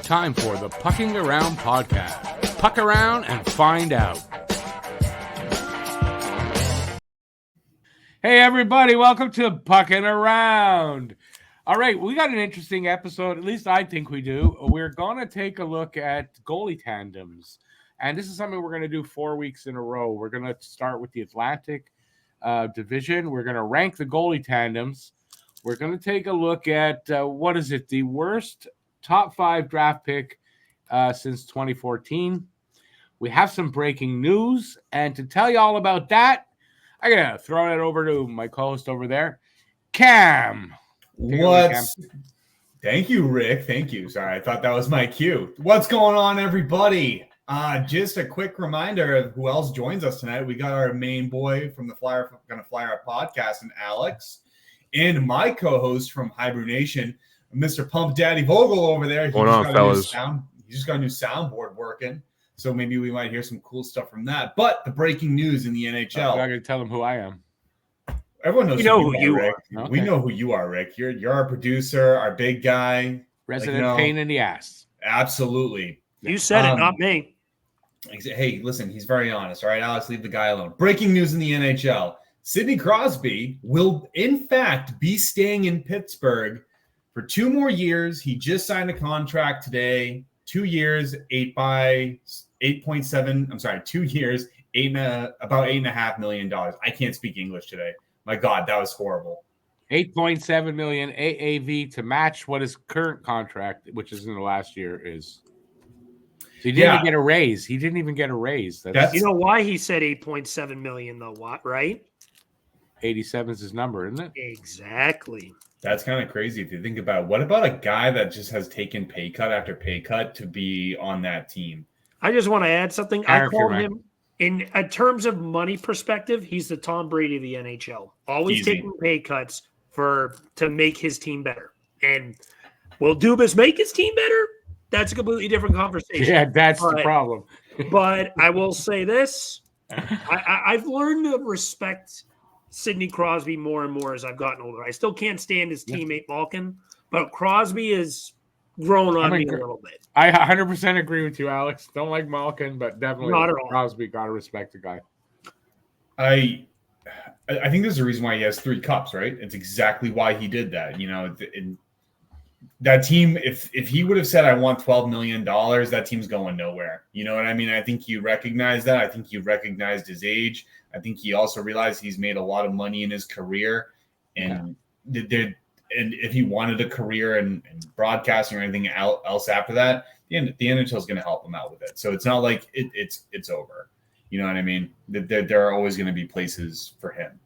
Time for the Pucking Around podcast. Puck around and find out. Hey, everybody. Welcome to Pucking Around. All right. We got an interesting episode. At least I think we do. We're going to take a look at goalie tandems. And this is something we're going to do 4 weeks in a row. We're going to start with the Atlantic Division. We're going to rank the goalie tandems. We're going to take a look at, the worst top 5 draft pick since 2014. We have some breaking news. And to tell you all about that, I'm going to throw it over to my co-host over there, Cam. Thank you, Rick. Thank you. Sorry, I thought that was my cue. What's going on, everybody? Just a quick reminder of who else joins us tonight. We got our main boy from the Flyer podcast, and Alex, and my co-host from Hibernation, Mr. Pump Daddy Vogel over there. Going on, fellas? He just got a new soundboard working, so maybe we might hear some cool stuff from that. But the breaking news in the NHL. I'm not going to tell them who I am. Everyone knows who you are, Rick. Okay. We know who you are, Rick. You're our producer, our big guy. Resident pain in the ass. Absolutely. You said it, not me. Hey, listen, he's very honest. All right, Alex, leave the guy alone. Breaking news in the NHL. Sydney Crosby will, in fact, be staying in Pittsburgh for 2 more years. He just signed a contract today. 2 years, about $8.5 million. I can't speak English today. My God, that was horrible. $8.7 million AAV to match what his current contract, which is in the last year, is. So he didn't even get a raise. He didn't even get a raise. You know why he said $8.7 million, though? What, right? 87 is his number, isn't it? Exactly. That's kind of crazy if you think about it. What about a guy that just has taken pay cut after pay cut to be on that team? I just want to add something. I call him, in terms of money perspective, he's the Tom Brady of the NHL. Always taking pay cuts to make his team better. And will Dubas make his team better? That's a completely different conversation. Yeah, that's the problem. But I will say this. I've learned to respect Sidney Crosby more and more as I've gotten older. I still can't stand his teammate Malkin, but Crosby has grown on me a little bit. I 100% agree with you, Alex. Don't like Malkin, but definitely not at all. Crosby, got to respect the guy. I think there's a reason why he has 3 cups, right? It's exactly why he did that. You know, that team, if he would have said, I want $12 million, that team's going nowhere. You know what I mean? I think he recognized that. I think he recognized his age. I think he also realized he's made a lot of money in his career. And and if he wanted a career in broadcasting or anything else after that, the NHL is going to help him out with it. So it's not like it's over. You know what I mean? There are always going to be places for him.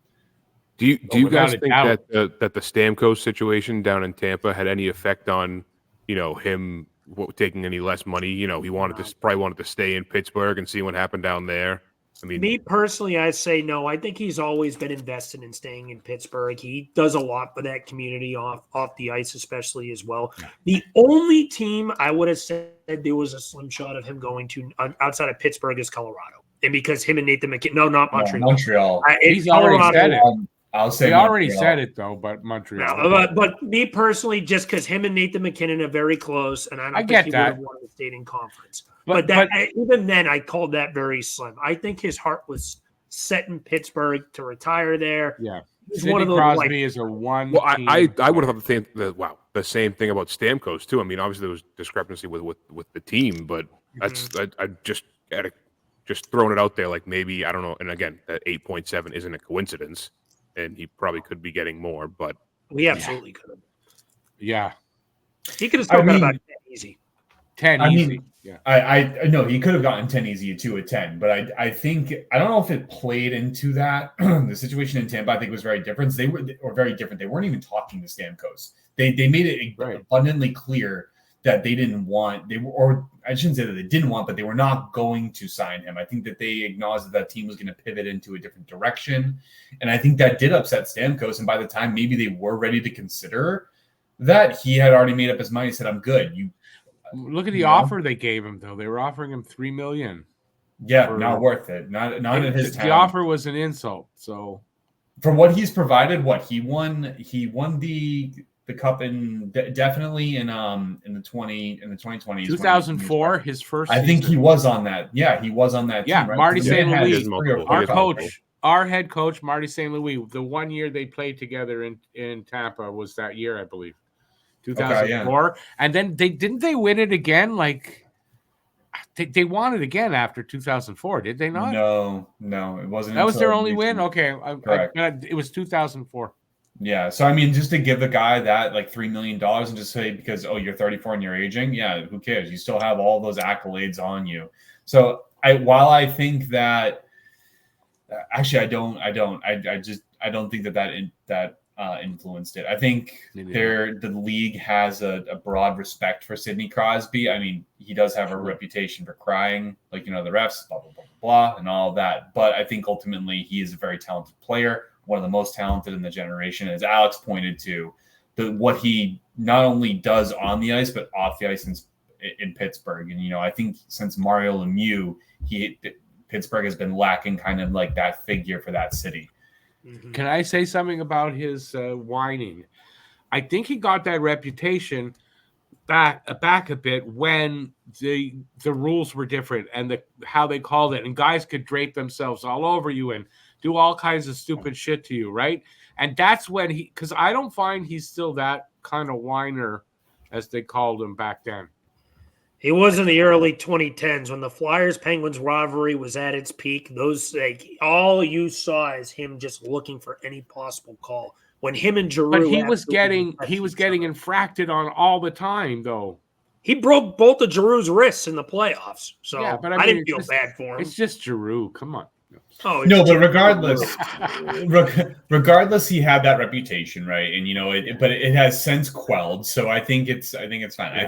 Do you guys think that the Stamkos situation down in Tampa had any effect on, him taking any less money? He probably wanted to stay in Pittsburgh and see what happened down there. I mean, me personally, I say no. I think he's always been invested in staying in Pittsburgh. He does a lot for that community off the ice, especially as well. Yeah. The only team I would have said there was a slim shot of him going to outside of Pittsburgh is Colorado, and because him and Nathan McKinnon. No, not Montreal. Montreal. He's already said it. I'll say he already said it though, but Montreal. No, but me personally, just because him and Nathan McKinnon are very close, and I don't think he would have wanted to stay in conference. But even then, I called that very slim. I think his heart was set in Pittsburgh to retire there. Yeah, he's Sidney one of those. Crosby is a one. Well, I would have thought the same thing about Stamkos too. I mean, obviously there was discrepancy with the team, but that's I just throwing it out there like maybe I don't know. And again, that 8.7 isn't a coincidence. And he probably could be getting more, but we absolutely could have. Yeah, he could have still got about 10 easy. 10 easy. Yeah, I know he could have gotten 10 easy to a 10, but I think I don't know if it played into that. The situation in Tampa, I think, was very different. They were very different. They weren't even talking to Stamkos. They made it abundantly clear that they didn't want. I shouldn't say that they didn't want, but they were not going to sign him. I think that they acknowledged that team was going to pivot into a different direction. And I think that did upset Stamkos. And by the time maybe they were ready to consider that, he had already made up his mind. He said, I'm good. Look at the offer they gave him, though. They were offering him $3 million. Yeah, not worth it. Not at his time. The offer was an insult. So for what he's provided, he won the the cup definitely in the 2020s. 2004, his first I think season. he was on that. Yeah, he was on that Yeah, team, right? Marty So the man St. had Louis, 3 or 4 our cups. coach, our head coach, Marty St. Louis, the one year they played together in Tampa was that year, I believe, 2004. And then they win it again? Like they won it again after 2004, did they not? No, it wasn't. That was their only recent. win. Okay, Correct. It was 2004. Yeah, so I mean, just to give the guy that like $3 million and just say because you're 34 and you're aging, yeah, who cares? You still have all those accolades on you. So while I think that actually I don't think that influenced it. I think the league has a broad respect for Sidney Crosby. I mean, he does have a reputation for crying, like the refs, blah blah blah blah, and all of that. But I think ultimately he is a very talented player, one of the most talented in the generation, as Alex pointed to. What he not only does on the ice but off the ice in Pittsburgh, and I think since Mario Lemieux, Pittsburgh has been lacking kind of like that figure for that city. Can I say something about his whining? I think he got that reputation back a bit when the rules were different and how they called it, and guys could drape themselves all over you and do all kinds of stupid shit to you, right? And that's when because I don't find he's still that kind of whiner as they called him back then. He was in the early 2010s when the Flyers-Penguins rivalry was at its peak. All you saw is him just looking for any possible call. When him and Giroux, but he was getting infracted on all the time, though. He broke both of Giroux's wrists in the playoffs, so yeah, but I didn't feel bad for him. It's just Giroux. Come on. Oh no, but regardless, he had that reputation, right? And but it has since quelled. So I think it's fine. Yeah,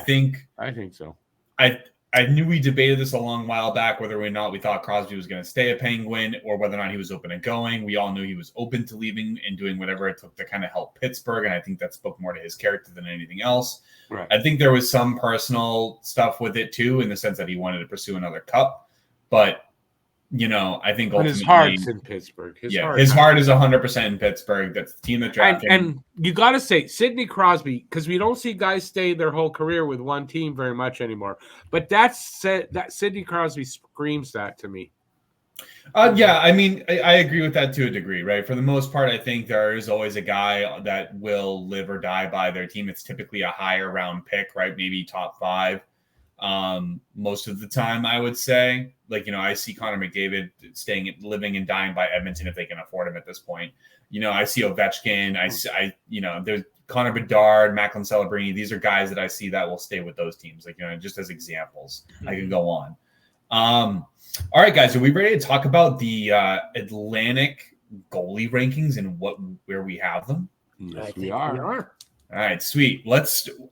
I think so. I knew we debated this a long while back whether or not we thought Crosby was going to stay a Penguin or whether or not he was open and going. We all knew he was open to leaving and doing whatever it took to kind of help Pittsburgh, and I think that spoke more to his character than anything else. Right. I think there was some personal stuff with it too, in the sense that he wanted to pursue another cup, but I think ultimately his heart's in Pittsburgh. His heart is 100% in Pittsburgh. That's the team that drafted him. And you got to say Sidney Crosby, because we don't see guys stay their whole career with one team very much anymore. But that Sidney Crosby screams that to me. Yeah, I mean, I agree with that to a degree, right? For the most part, I think there is always a guy that will live or die by their team. It's typically a higher round pick, right? Maybe top 5. Most of the time, I would say, I see Connor McDavid living and dying by Edmonton if they can afford him at this point. I see Ovechkin. There's Connor Bedard, Macklin Celebrini. These are guys that I see that will stay with those teams. Just as examples, I could go on. All right, guys, are we ready to talk about the Atlantic goalie rankings and where we have them? Yes, we are. All right, sweet.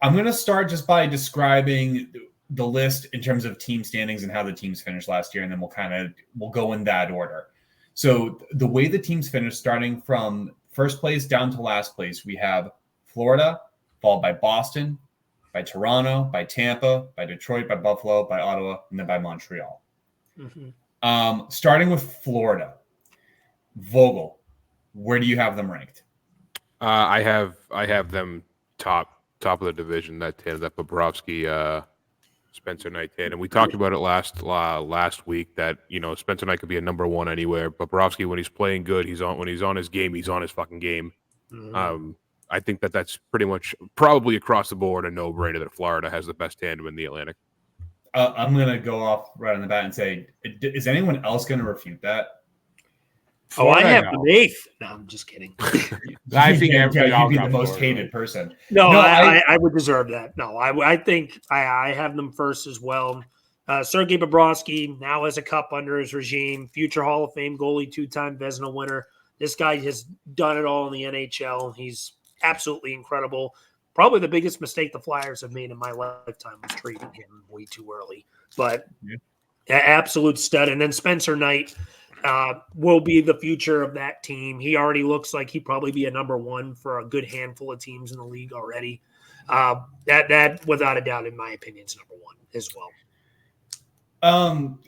I'm going to start just by describing the list in terms of team standings and how the teams finished last year, and then we'll go in that order. So the way the teams finished, starting from first place down to last place, we have Florida, followed by Boston, by Toronto, by Tampa, by Detroit, by Buffalo, by Ottawa, and then by Montreal. Mm-hmm. Starting with Florida, Vogel, where do you have them ranked? I have them top of the division. That Bobrovsky, Spencer Knight tandem. We talked about it last week that Spencer Knight could be a number 1 anywhere. Bobrovsky, when he's playing good, when he's on his game, he's on his fucking game. Mm-hmm. I think that's pretty much probably across the board a no-brainer that Florida has the best tandem in the Atlantic. I'm gonna go off right on the bat and say, is anyone else going to refute that? Florida, I have the 8th. No, I'm just kidding. I think you'd be the most hated person. No, I would deserve that. No, I think I have them first as well. Sergei Bobrovsky now has a cup under his regime. Future Hall of Fame goalie, 2-time Vezina winner. This guy has done it all in the NHL. He's absolutely incredible. Probably the biggest mistake the Flyers have made in my lifetime was trading him way too early. But absolute stud. And then Spencer Knight will be the future of that team. He already looks like he'd probably be a number 1 for a good handful of teams in the league already. That without a doubt, in my opinion, is number 1 as well. I'm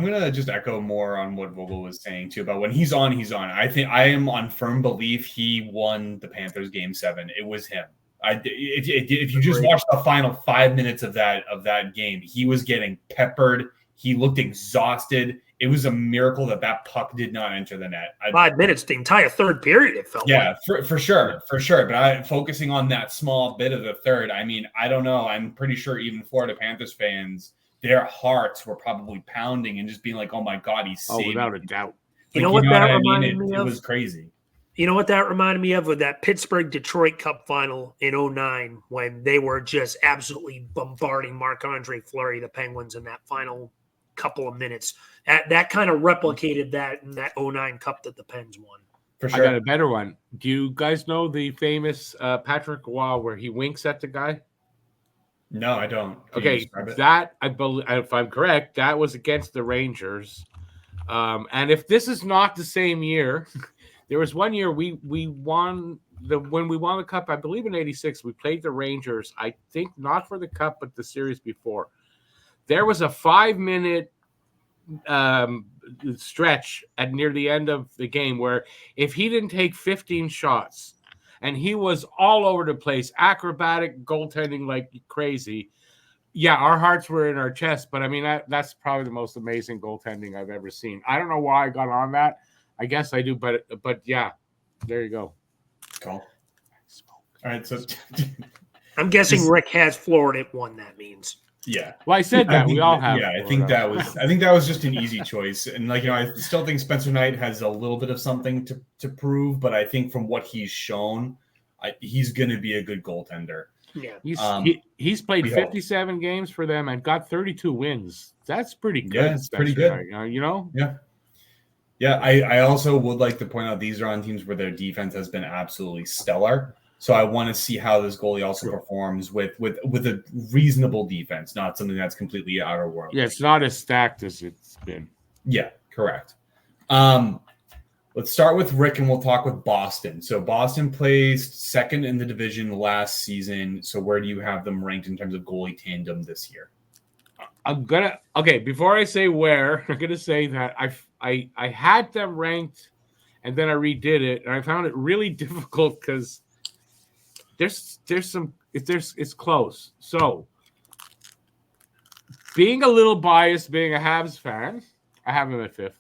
gonna just echo more on what Vogel was saying too about when he's on. I think I am on firm belief he won the Panthers game 7. It was him. If you just watch the final 5 minutes of that game, he was getting peppered. He looked exhausted. It was a miracle that puck did not enter the net. 5 minutes, the entire third period, it felt like. For sure. But focusing on that small bit of the third, I mean, I don't know. I'm pretty sure even Florida Panthers fans, their hearts were probably pounding and just being like, "Oh my God, he's saved." Oh, without a doubt. You know what that reminded me of? It was crazy. You know what that reminded me of? With that Pittsburgh-Detroit Cup final in 2009 when they were just absolutely bombarding Marc-Andre Fleury, the Penguins, in that final couple of minutes. That kind of replicated that in that 2009 Cup that the Pens won. For sure. I got a better one. Do you guys know the famous Patrick Roy where he winks at the guy? No, I don't. Can Okay, that I believe, if I'm correct, that was against the Rangers. And if this is not the same year, there was one year we won when we won the Cup. I believe in '86, we played the Rangers. I think not for the Cup, but the series before. There was a 5-minute stretch at near the end of the game where if he didn't take 15 shots, and he was all over the place, acrobatic goaltending like crazy. Yeah, our hearts were in our chest, but I mean, that's probably the most amazing goaltending I've ever seen. I don't know why I got on that. I guess I do, but yeah, there you go. Cool. All right, so I'm guessing Rick has Florida at 1. That means. Yeah. Well, I said that we all have. Yeah, I think that was just an easy choice, and I still think Spencer Knight has a little bit of something to prove, but I think from what he's shown, he's going to be a good goaltender. Yeah, he's played 57 games for them and got 32 wins. That's pretty good. Yeah, it's pretty good. Yeah. Yeah. I also would like to point out these are on teams where their defense has been absolutely stellar. So I want to see how this goalie also performs with a reasonable defense, not something that's completely out of world. Yeah, it's not as stacked as it's been. Yeah, correct. Let's start with Rick and we'll talk with Boston. So Boston placed second in the division last season. So where do you have them ranked in terms of goalie tandem this year? Before I say where, I'm gonna say that I had them ranked and then I redid it and I found it really difficult because it's close. So being a little biased, being a Habs fan, I have him at 5th.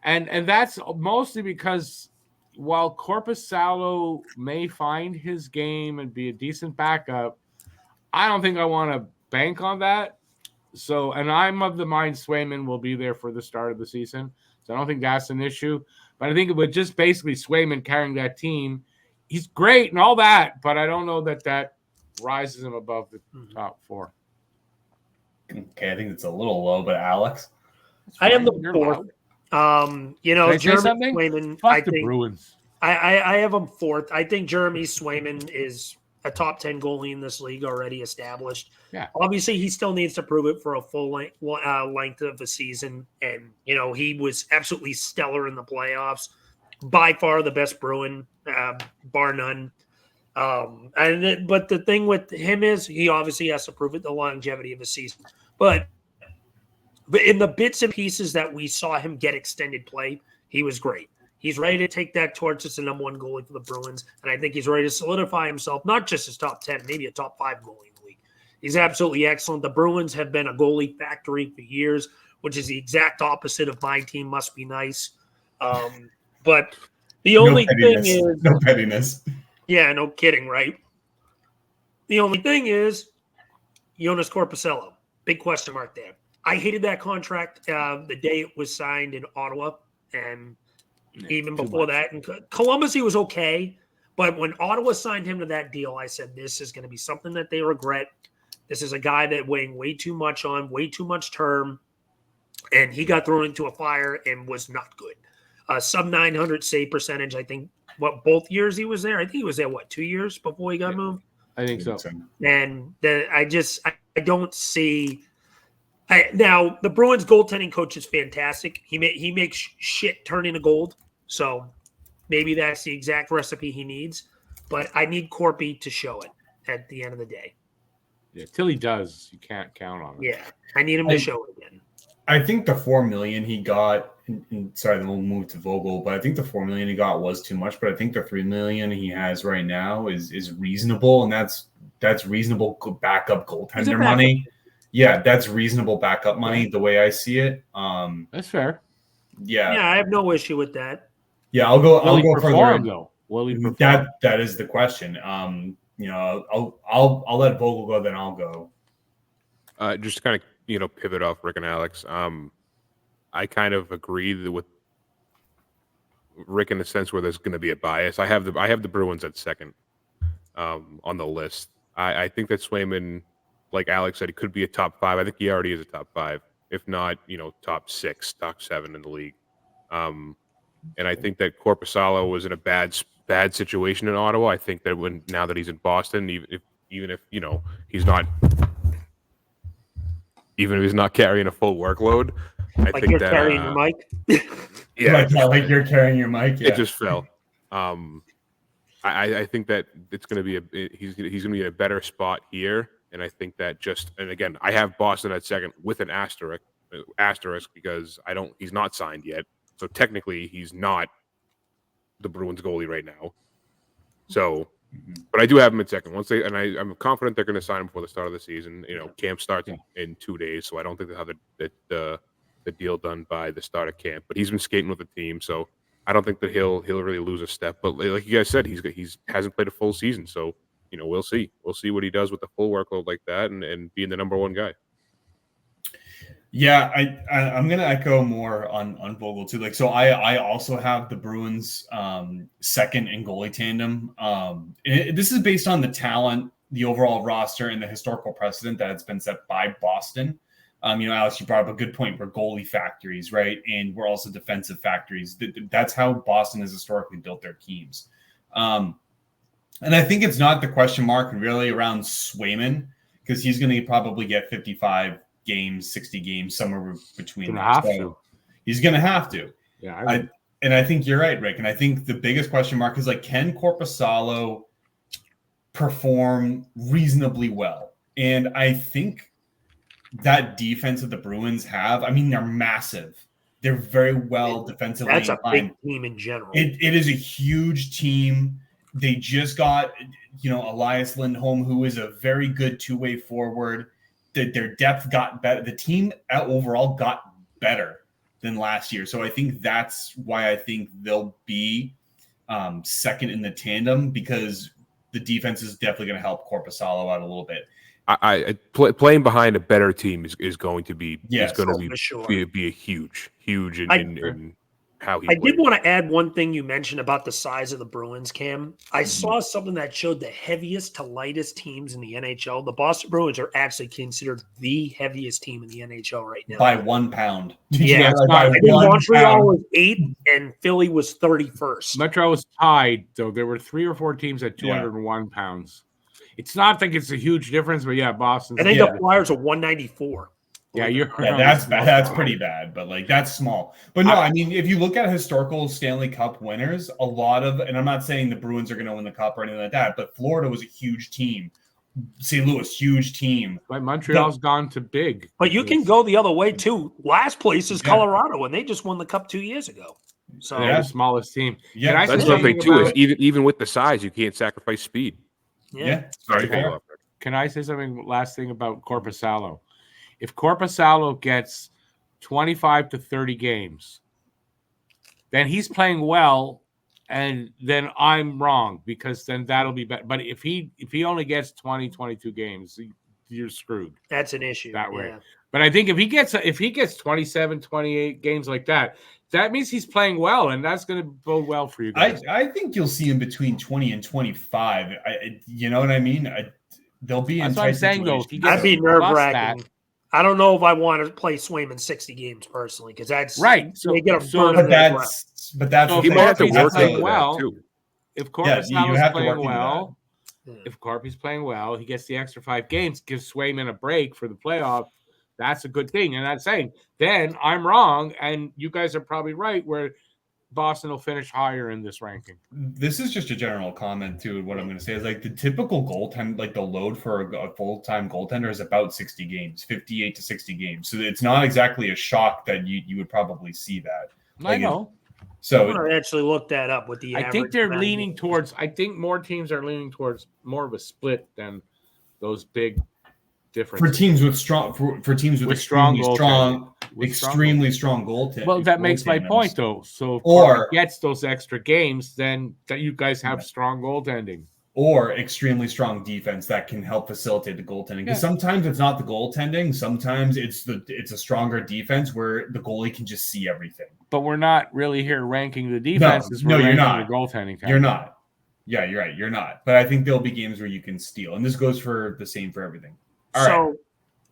And that's mostly because while Korpisalo may find his game and be a decent backup, I don't think I want to bank on that. So, and I'm of the mind Swayman will be there for the start of the season. So I don't think that's an issue. But I think it would just basically Swayman carrying that team. He's great and all that, but I don't know that rises him above the top 4. Okay, I think it's a little low, but Alex? I am the 4th. Jeremy Swayman. I think the Bruins. I have him 4th. I think Jeremy Swayman is a top 10 goalie in this league already established. Yeah. Obviously, he still needs to prove it for a full length of the season. And, he was absolutely stellar in the playoffs. By far the best Bruin, bar none. But the thing with him is he obviously has to prove it the longevity of the season. But in the bits and pieces that we saw him get extended play, he was great. He's ready to take that torch as the number 1 goalie for the Bruins, and I think he's ready to solidify himself, not just as top 10, maybe a top 5 goalie in the league. He's absolutely excellent. The Bruins have been a goalie factory for years, which is the exact opposite of my team must be nice. But the only thing is... No pettiness. Yeah, no kidding, right? The only thing is Jonas Korpisalo. Big question mark there. I hated that contract the day it was signed in Ottawa, and even before that. In Columbus, he was okay, but when Ottawa signed him to that deal, I said, this is going to be something that they regret. This is a guy that weighing way too much on, way too much term, and he got thrown into a fire and was not good. Sub 900 save percentage, I think, both years he was there? I think he was there, 2 years before he got moved? I think so. And I don't see... Now, the Bruins goaltending coach is fantastic. He makes shit turn into gold. So maybe that's the exact recipe he needs. But I need Corpy to show it at the end of the day. Yeah, till he does, you can't count on it. Yeah, I need him to show it again. I think the $4 million he got. Sorry, then we'll move to Vogel, but I think the $4 million he got was too much. But I think the $3 million he has right now is reasonable, and that's reasonable backup goaltender money. Yeah, that's reasonable backup money. The way I see it, that's fair. Yeah, I have no issue with that. Yeah, I'll go perform, though. Will he perform? That is the question. I'll let Vogel go, then I'll go. Just to kind of pivot off Rick and Alex. I kind of agree with Rick in the sense where there's going to be a bias. I have the Bruins at second on the list. I think that Swayman, like Alex said, he could be a top 5. I think he already is a top 5, if not top 6, top 7 in the league. And I think that Korpisalo was in a bad situation in Ottawa. I think that now that he's in Boston, even if he's not carrying a full workload, I think that carrying your mic. Yeah, like you're carrying your mic. Yeah. It just fell. I think that it's going to be he's going to be in a better spot here, and I think that and again, I have Boston at second with an asterisk because he's not signed yet. So technically, he's not the Bruins goalie right now. So, but I do have him in second. I'm confident they're going to sign him before the start of the season. Camp starts in 2 days, so I don't think they'll have the deal done by the start of camp. But he's been skating with the team, so I don't think that he'll really lose a step. But like you guys said, he hasn't played a full season, so we'll see. We'll see what he does with the full workload like that and being the number one guy. Yeah, I'm gonna echo more on Vogel too. I also have the Bruins second in goalie tandem. This is based on the talent, the overall roster, and the historical precedent that has been set by Boston. Alex, you brought up a good point. We're goalie factories, right? And we're also defensive factories. That's how Boston has historically built their teams. And I think it's not the question mark really around Swayman, because he's going to probably get 55 games, 60 games, somewhere between there. He's going to have to. Yeah. I think you're right, Rick. And I think the biggest question mark is can Korpisalo perform reasonably well? And I think that defense that the Bruins have, they're massive. They're very well defensively. That's a big team in general. It is a huge team. They just got, Elias Lindholm, who is a very good two-way forward. Their depth got better. The team overall got better than last year. So I think that's why I think they'll be second in the tandem, because the defense is definitely going to help Korpisalo out a little bit. Playing behind a better team is going to be be a huge in how he. I did want to add one thing you mentioned about the size of the Bruins, Cam. I saw something that showed the heaviest to lightest teams in the NHL. The Boston Bruins are actually considered the heaviest team in the NHL right now by 1 pound. Yeah, I think Montreal was 8 and Philly was 31st. Montreal was tied, though. There were 3 or 4 teams at 201 pounds. It's not think it's a huge difference, but Boston. I think the Flyers are 194. Yeah, that's pretty bad, but that's small. But no, if you look at historical Stanley Cup winners, a lot of, and I'm not saying the Bruins are going to win the cup or anything like that, but Florida was a huge team. St. Louis, huge team. But Montreal's gone to big. But you can go the other way too. Last place is Colorado, and they just won the cup 2 years ago. So they're the smallest team. Yeah, that's one thing too. Is even with the size, you can't sacrifice speed. Yeah. Can I say something? Last thing about Korpisalo. If Korpisalo gets 25 to 30 games, then he's playing well, and then I'm wrong, because then that'll be better. But if he only gets 20, 22 games, you're screwed. That's an issue that way. But I think if he gets 27, 28 games like that, that means he's playing well, and that's going to bode well for you guys. I think you'll see him between 20 and 25. You know what I mean? They'll be. That's what I'm saying, though. That'd be nerve-wracking. I don't know if I want to play Swayman 60 games personally, because that's right. So they get a but that's he might have to work playing well too. If Korpisalo's playing well, if Korpi's playing well, he gets the extra 5 games, gives Swayman a break for the playoff. That's a good thing. And I'm saying, then I'm wrong, and you guys are probably right, where Boston will finish higher in this ranking. This is just a general comment too. What I'm going to say is like the typical goaltender, like the load for a full-time goaltender is about 60 games, 58 to 60 games. So it's not exactly a shock that you would probably see that. I know. So I actually looked that up with the. I think they're average leaning towards. I think more teams are leaning towards more of a split than those big differences. for teams with strong for teams with extremely strong goaltending. Well, that makes my point, though. So if Or- Florida gets those extra games, then that you guys have strong goaltending. Or extremely strong defense that can help facilitate the goaltending. Because sometimes it's not the goaltending. Sometimes it's a stronger defense where the goalie can just see everything. But we're not really here ranking the defenses. No, we're you're ranking not. the goaltending. You're not. Yeah, you're right. You're not. But I think there'll be games where you can steal. And this goes for the same for everything. All right.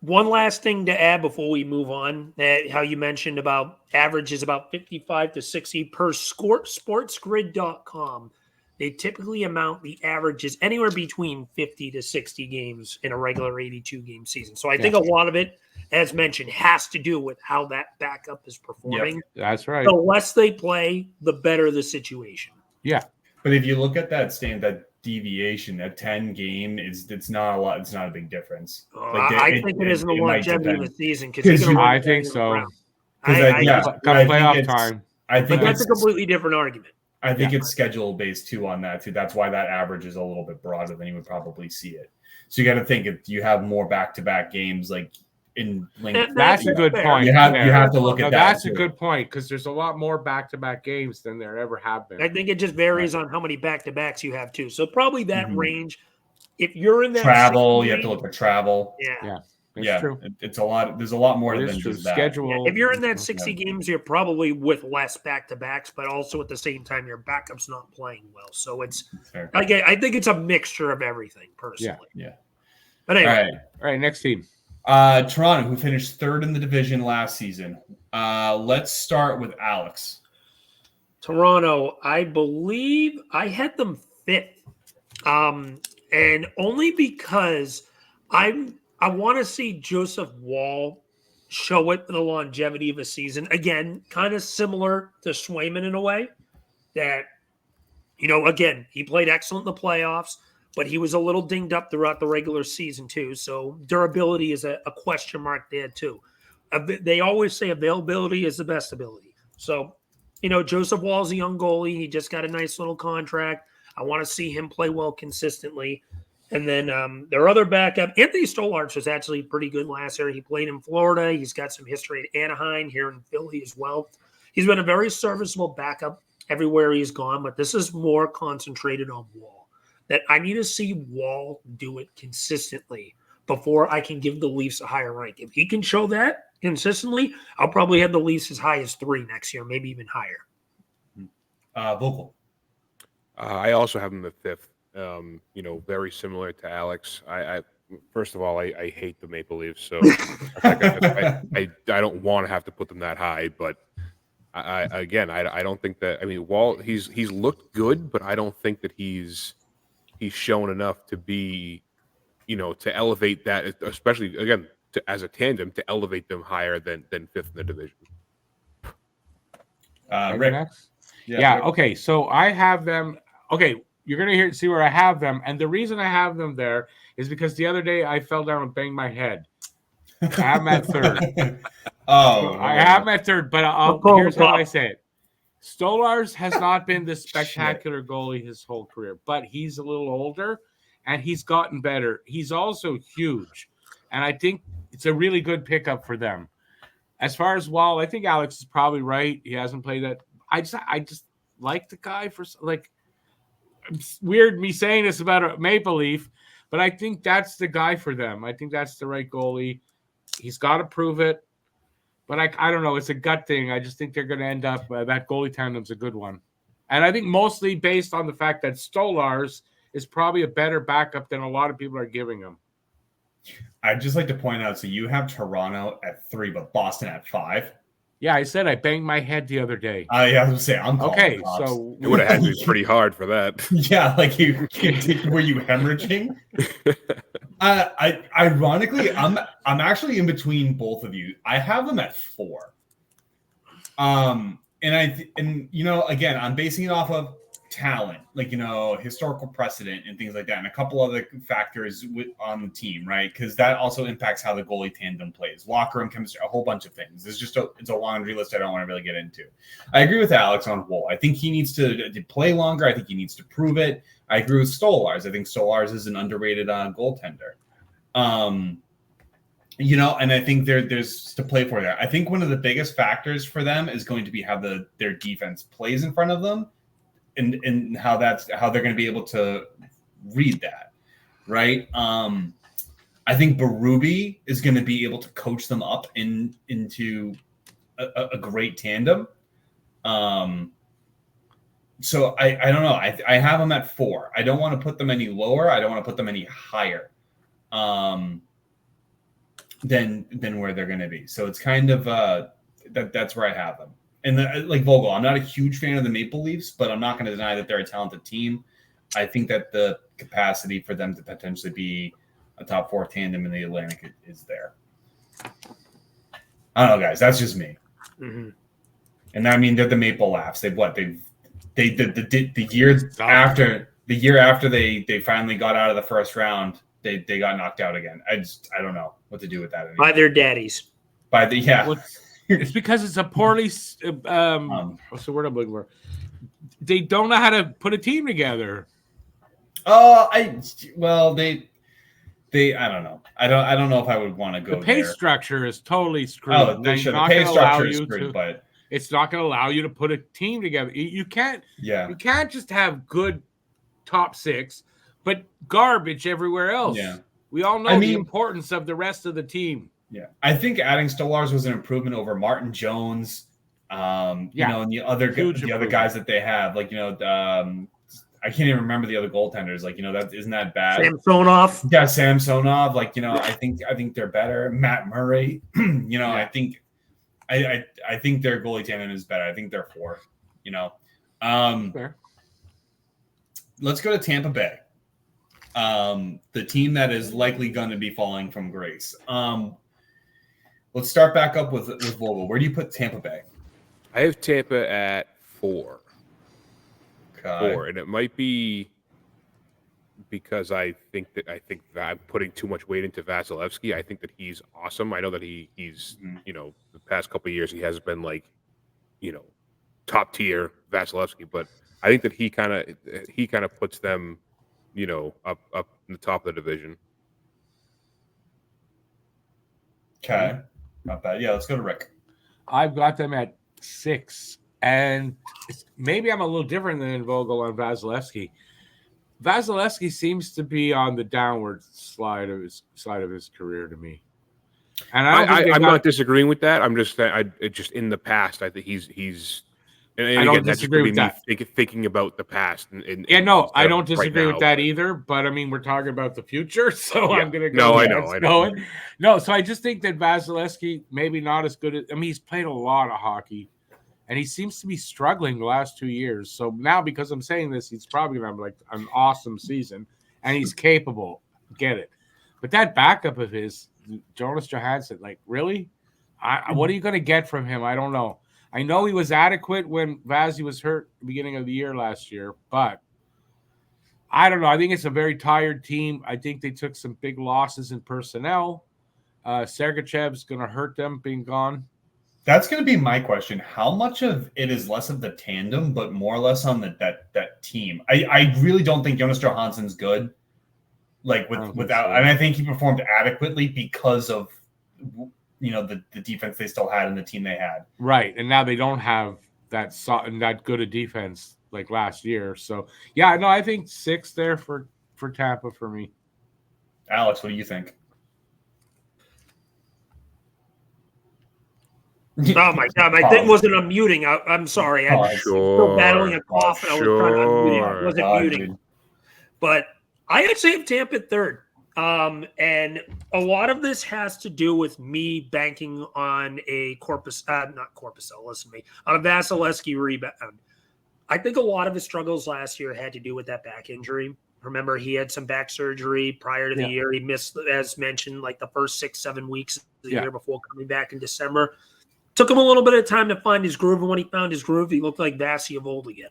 One last thing to add before we move on, how you mentioned about average is about 55 to 60 per sportsgrid.com. They typically amount the averages anywhere between 50 to 60 games in a regular 82 game season. So I think a lot of it, as mentioned, has to do with how that backup is performing. Yep, that's right. The less they play, the better the situation. Yeah. But if you look at that deviation, that 10 game it's not a lot. It's not a big difference. I think it is in the longevity of the season. I think so. Playoff time. I think that's a completely different argument. I think it's schedule based too on that too. That's why that average is a little bit broader than you would probably see it. So you got to think if you have more back-to-back games like in length. That's a good point. You have to look at that. That's a good point because there's a lot more back-to-back games than there ever have been. I think it just varies on how many back-to-backs you have too. So probably that range. If you're in that travel, you have to look at travel. Yeah. True. It's a lot. There's a lot more than just that. Schedule. If you're in that 60 games, you're probably with less back-to-backs, but also at the same time, your backup's not playing well. So it's again, I think it's a mixture of everything, personally. Yeah. But anyway, all right. Next team, Toronto, who finished third in the division last season. Let's start with Alex. Toronto, I believe I had them fifth, and only because I want to see Joseph Woll show it for the longevity of a season. Again, kind of similar to Swayman in a way that, again, he played excellent in the playoffs, but he was a little dinged up throughout the regular season too. So durability is a question mark there too. They always say availability is the best ability. So, Joseph Woll's a young goalie. He just got a nice little contract. I want to see him play well consistently. And then their other backup, Anthony Stolarz, was actually pretty good last year. He played in Florida. He's got some history at Anaheim, here in Philly as well. He's been a very serviceable backup everywhere he's gone, but this is more concentrated on Woll. That I need to see Woll do it consistently before I can give the Leafs a higher rank. If he can show that consistently, I'll probably have the Leafs as high as 3 next year, maybe even higher. Vogel. I also have him at fifth. Very similar to Alex. I first of all, I hate the Maple Leafs, so I don't want to have to put them that high. But I don't think that. I mean, Wall, he's looked good, but I don't think that he's shown enough to be, to elevate that, especially again as a tandem, to elevate them higher than fifth in the division. Rick. Yeah. Okay. So I have them. Okay. You're going to see where I have them. And the reason I have them there is because the other day I fell down and banged my head. I have them at third. I have them at third, but here's how I say it. Stolarz has not been this spectacular goalie his whole career, but he's a little older and he's gotten better. He's also huge. And I think it's a really good pickup for them. As far as Wall, I think Alex is probably right. He hasn't played that. I just like the guy for it's weird me saying this about a Maple Leaf, but I think that's the guy for them. I think that's the right goalie. He's got to prove it, but I don't know. It's a gut thing. I just think they're going to end up that goalie tandem's a good one, and I think mostly based on the fact that Stolarz is probably a better backup than a lot of people are giving him. I'd just like to point out, so you have Toronto at 3, but Boston at 5. Yeah, I said I banged my head the other day. I was going to say, I'm okay. So it would have had to be pretty hard for that. Yeah, like were you hemorrhaging? Ironically, I'm actually in between both of you. I have them at 4. and again, I'm basing it off of talent, like historical precedent and things like that, and a couple other factors on the team, right? Because that also impacts how the goalie tandem plays, locker room chemistry, a whole bunch of things. It's a laundry list I don't want to really get into. I agree with Alex on Wool. I think he needs to play longer. I think he needs to prove it. I agree with Stolarz. I think Stolarz is an underrated goaltender. And I think there's to play for there. I think one of the biggest factors for them is going to be how their defense plays in front of them, and how they're going to be able to read that, right? I think Berube is going to be able to coach them up into a great tandem. So I don't know. I have them at 4. I don't want to put them any lower. I don't want to put them any higher. Than where they're going to be. So it's kind of that's where I have them. And like Vogel, I'm not a huge fan of the Maple Leafs, but I'm not going to deny that they're a talented team. I think that the capacity for them to potentially be a top 4 tandem in the Atlantic is there. I don't know, guys. That's just me. Mm-hmm. And I mean, they're the Maple Laughs. The year after they finally got out of the first round, they got knocked out again. I don't know what to do with that anymore. By their daddies. It's because it's a poorly what's the word I'm looking for? They don't know how to put a team together. I don't know. I don't know if I would want to go. The pay there. structure is totally screwed. Oh, the pay structure is screwed, but it's not going to allow you to put a team together. You can't. Yeah. You can't just have good top 6, but garbage everywhere else. Yeah. We all know the importance of the rest of the team. Yeah, I think adding Stolarz was an improvement over Martin Jones. And the other guys that they have, like I can't even remember the other goaltenders. Like that isn't that bad. Samsonov. Yeah, Samsonov. Like I think they're better. Matt Murray. I think their goalie tandem is better. I think they're 4. Fair. Let's go to Tampa Bay. The team that is likely going to be falling from grace. Let's start back up with Vogel. Where do you put Tampa Bay? I have Tampa at 4. Okay. 4, and it might be because I think that I'm putting too much weight into Vasilevsky. I think that he's awesome. I know that he's the past couple of years he hasn't been like top tier Vasilevsky, but I think that he kind of puts them up in the top of the division. Okay. Not bad. Yeah, let's go to Rick. I've got them at 6. And maybe I'm a little different than Vogel on Vasilevsky. Vasilevsky seems to be on the downward slide of his career to me. And I'm not disagreeing with that. I'm just just in the past, I think he's and I don't disagree with that. Thinking about the past. I don't disagree with that either. But I mean, we're talking about the future, so I'm going to go. No, I know. No, so I just think that Vasilevsky maybe not as good. He's played a lot of hockey, and he seems to be struggling the last 2 years. So now, because I'm saying this, he's probably going to have like an awesome season, and he's capable. Get it? But that backup of his, Jonas Johansson, like really, what are you going to get from him? I don't know. I know he was adequate when Vazzy was hurt at the beginning of the year last year, but I don't know. I think it's a very tired team. I think they took some big losses in personnel. Sergachev's going to hurt them being gone. That's going to be my question. How much of it is less of the tandem, but more or less on that team? I really don't think Jonas Johansson's good. Like without, and I think he performed adequately because of the defense they still had and the team they had. Right, and now they don't have that good a defense like last year. So yeah, no, I think 6 there for Tampa for me. Alex, what do you think? Oh my God, my thing wasn't unmuting. I'm sorry. I'm still battling a cough, and I was trying to unmute it. I wasn't muting. Dude. But I actually have Tampa at 3rd. And a lot of this has to do with me banking on a on a Vasilevsky rebound. I think a lot of his struggles last year had to do with that back injury. Remember, he had some back surgery prior to the year. He missed, as mentioned, like the first 6-7 weeks of the year before coming back in December. Took him a little bit of time to find his groove, and when he found his groove, he looked like Vasi of old again.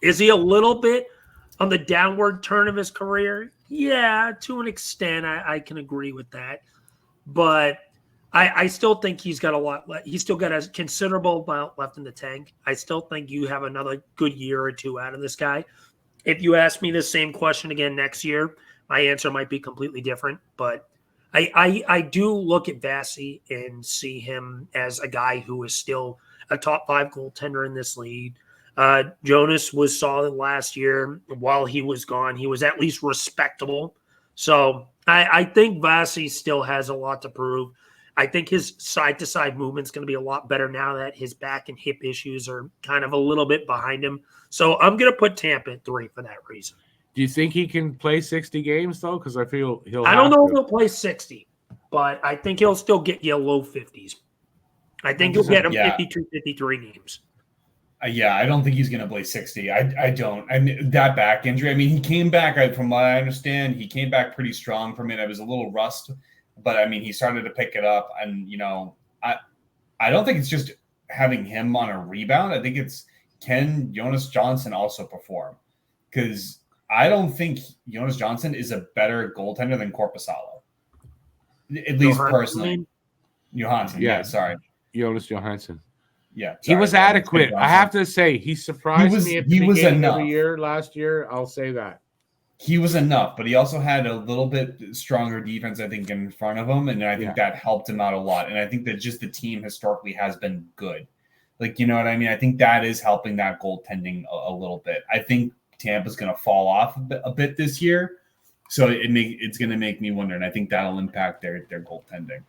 Is he a little bit on the downward turn of his career? Yeah, to an extent, I can agree with that. But I still think he's got a lot. He's still got a considerable amount left in the tank. I still think you have another good year or two out of this guy. If you ask me the same question again next year, my answer might be completely different. But I do look at Vasi and see him as a guy who is still a top 5 goaltender in this league. Jonas was solid last year. While he was gone, he was at least respectable. So I think Vasi still has a lot to prove. I think his side-to-side movement is going to be a lot better now that his back and hip issues are kind of a little bit behind him. So I'm going to put Tampa at 3 for that reason. Do you think he can play 60 games, though? Because I feel I don't know if he'll play 60, but I think he'll still get you low 50s. I think he'll get him 52, 53 games. Yeah, I don't think he's going to play 60. I don't. I mean, that back injury, I mean, he came back, from what I understand, he came back pretty strong from it. It was a little rust, but, I mean, he started to pick it up. And, I don't think it's just having him on a rebound. I think it's can Jonas Johnson also perform? Because I don't think Jonas Johnson is a better goaltender than Korpisalo. At least personally. Johansson, yeah, sorry. Jonas Johansson. Yeah, he was adequate. I have to say, he surprised me at the beginning of the year last year. I'll say that. He was enough, but he also had a little bit stronger defense, I think, in front of him, and I think that helped him out a lot. And I think that just the team historically has been good. Like, you know what I mean? I think that is helping that goaltending a little bit. I think Tampa's going to fall off a bit this year, so it's going to make me wonder, and I think that'll impact their goaltending.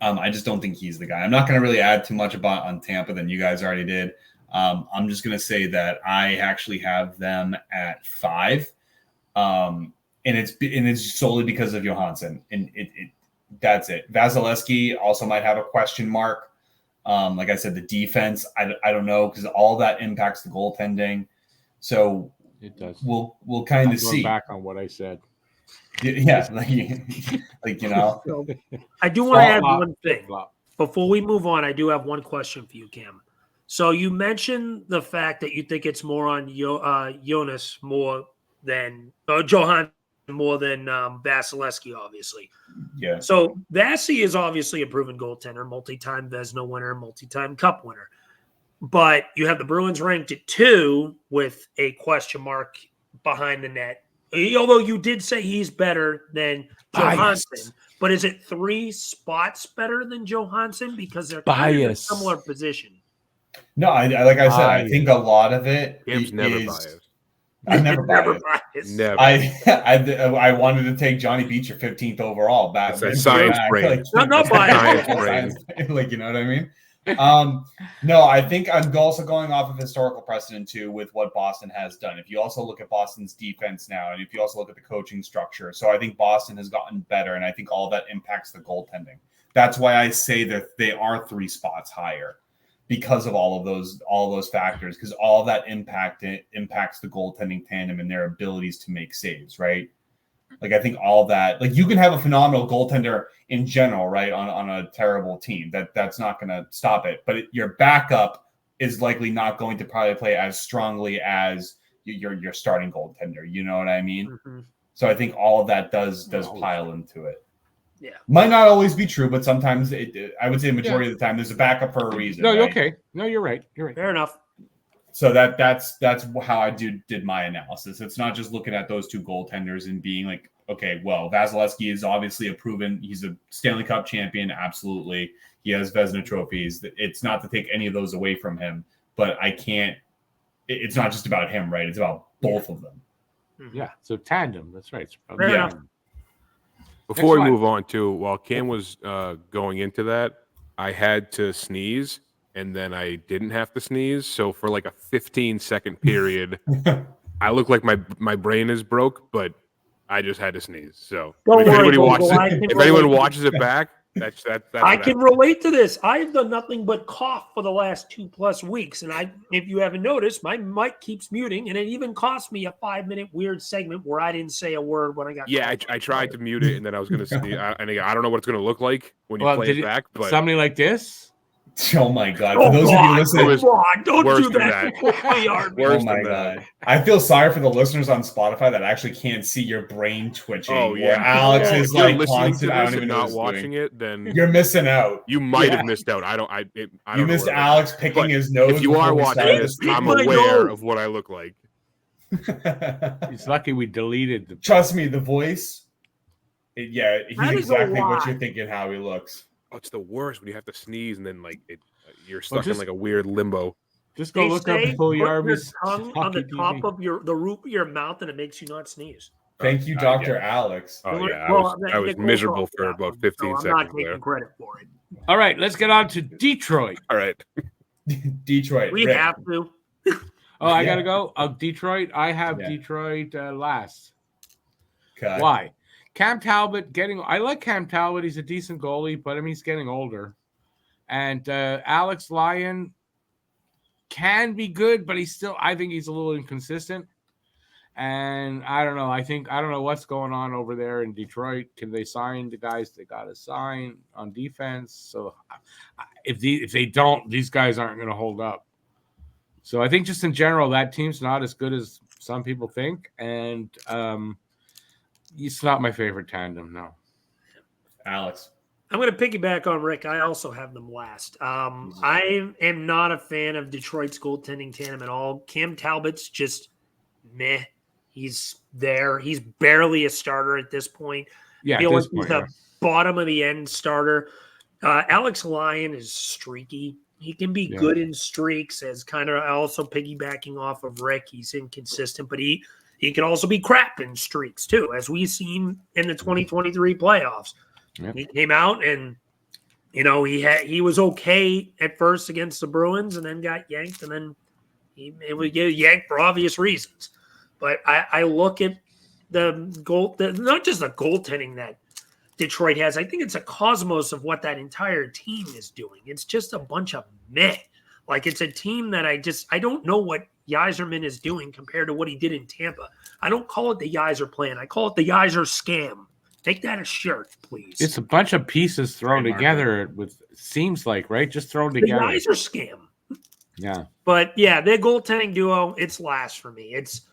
I just don't think he's the guy. I'm not going to really add too much on Tampa than you guys already did. I'm just going to say that I actually have them at 5, and it's solely because of Johansson, and that's it. Vasilevsky also might have a question mark. Like I said, the defense, I don't know, because all that impacts the goaltending. So it does. We'll kind of see. Back on what I said. Yeah, like I do want to add one thing before we move on. I do have one question for you, Cam. So you mentioned the fact that you think it's more on Jonas more than Johansson more than Vasilevsky, obviously. Yeah. So Vasi is obviously a proven goaltender, multi-time Vezina winner, multi-time Cup winner. But you have the Bruins ranked at 2 with a question mark behind the net. Although you did say he's better than Johansson, but is it 3 spots better than Johansson because they're kind of in a similar position? No, like I said, I think a lot of it is never biased. I'm never biased. Never. I wanted to take Johnny Beecher 15th overall. That's a science brain. Not biased. Like, you know what I mean? No, I think I'm also going off of historical precedent too with what Boston has done. If you also look at Boston's defense now, and if you also look at the coaching structure, so I think Boston has gotten better, and I think all that impacts the goaltending. That's why I say that they are 3 spots higher because of all of those factors, because all of that impacts the goaltending tandem and their abilities to make saves, right? Like, I think all that, like, you can have a phenomenal goaltender in general, right, on a terrible team. That's not going to stop it. But your backup is likely not going to probably play as strongly as your starting goaltender. You know what I mean? Mm-hmm. So I think all of that does pile into it. Yeah, might not always be true, but sometimes I would say majority of the time there's a backup for a reason. No, right? okay. No, you're right. Fair enough. So that's how I did my analysis. It's not just looking at those 2 goaltenders and being like, okay, well, Vasilevsky is obviously he's a Stanley Cup champion. Absolutely. He has Vezina trophies. It's not to take any of those away from him, but it's not just about him, right? It's about both of them. Yeah. So tandem. That's right. Fair enough. Before we move on too, while Cam was going into that, I had to sneeze. And then I didn't have to sneeze. So for like a 15-second period, I look like my brain is broke, but I just had to sneeze. So if anyone watches it back, that's I can relate to this. I've done nothing but cough for the last 2+ weeks. And if you haven't noticed, my mic keeps muting, and it even cost me a 5-minute weird segment where I didn't say a word when I got I tried to mute it, and then I was going to sneeze. And I don't know what it's going to look like when you play it back. But something like this? Oh my God! Oh, For those of you listening, was come on, don't worse do than that. that. We are. Worse oh my than that. God! I feel sorry for the listeners on Spotify that actually can't see your brain twitching. Oh, yeah. Or Alex If is you're like listening constant. to I this don't even and know not what he's watching doing. it, then You're missing out. you might Yeah. have missed out. I don't You know missed what it Alex was. picking But his nose. if you before are we watching started this, this. I'm my aware nose. of what I look like. It's lucky we deleted the. Trust me, the voice. He's That is a exactly what lot. you're thinking. How he looks. Oh, it's the worst when you have to sneeze and then like you're stuck in just- like a weird limbo. Just go They look say up Full put your Yarby's tongue on the hockey top TV. of the roof of your mouth, and it makes you not sneeze. Thank you, I Dr. get it. Alex. Oh yeah, Well, I was Nicole miserable told me for that about one, 15 so I'm seconds not taking there. credit for it. All right, let's get on to Detroit. All right. Detroit. We Rick. have to. Oh, I Yeah. gotta go. Detroit. I have Yeah. Detroit last. Okay. Why? Cam Talbot I like Cam Talbot. He's a decent goalie, but I mean he's getting older. And Alex Lyon can be good, but I think he's a little inconsistent. And I don't know. I don't know what's going on over there in Detroit. Can they sign the guys they got to sign on defense? So if they don't, these guys aren't going to hold up. So I think just in general, that team's not as good as some people think. And it's not my favorite tandem, no. Alex. I'm going to piggyback on Rick. I also have them last. I am not a fan of Detroit's goaltending tandem at all. Cam Talbot's just meh. He's there. He's barely a starter at this point. Yeah, I feel at like this he's point, the yeah. bottom of the end starter. Alex Lyon is streaky. He can be Yeah. good in streaks, as kind of also piggybacking off of Rick. He's inconsistent, but he can also be crap in streaks too, as we've seen in the 2023 playoffs. Yep. He came out and he was okay at first against the Bruins, and then got yanked, and then it was yanked for obvious reasons. But I look at not just the goaltending that Detroit has. I think it's a cosmos of what that entire team is doing. It's just a bunch of meh. Like, it's a team that I don't know what Yzerman is doing compared to what he did in Tampa. I don't call it the Yzer plan. I call it the Yzer scam. Make that a shirt, please. It's a bunch of pieces thrown Trademark. together with seems like, right? Just thrown the together. Yzer scam. Yeah. But yeah, their goaltending duo, it's last for me. It's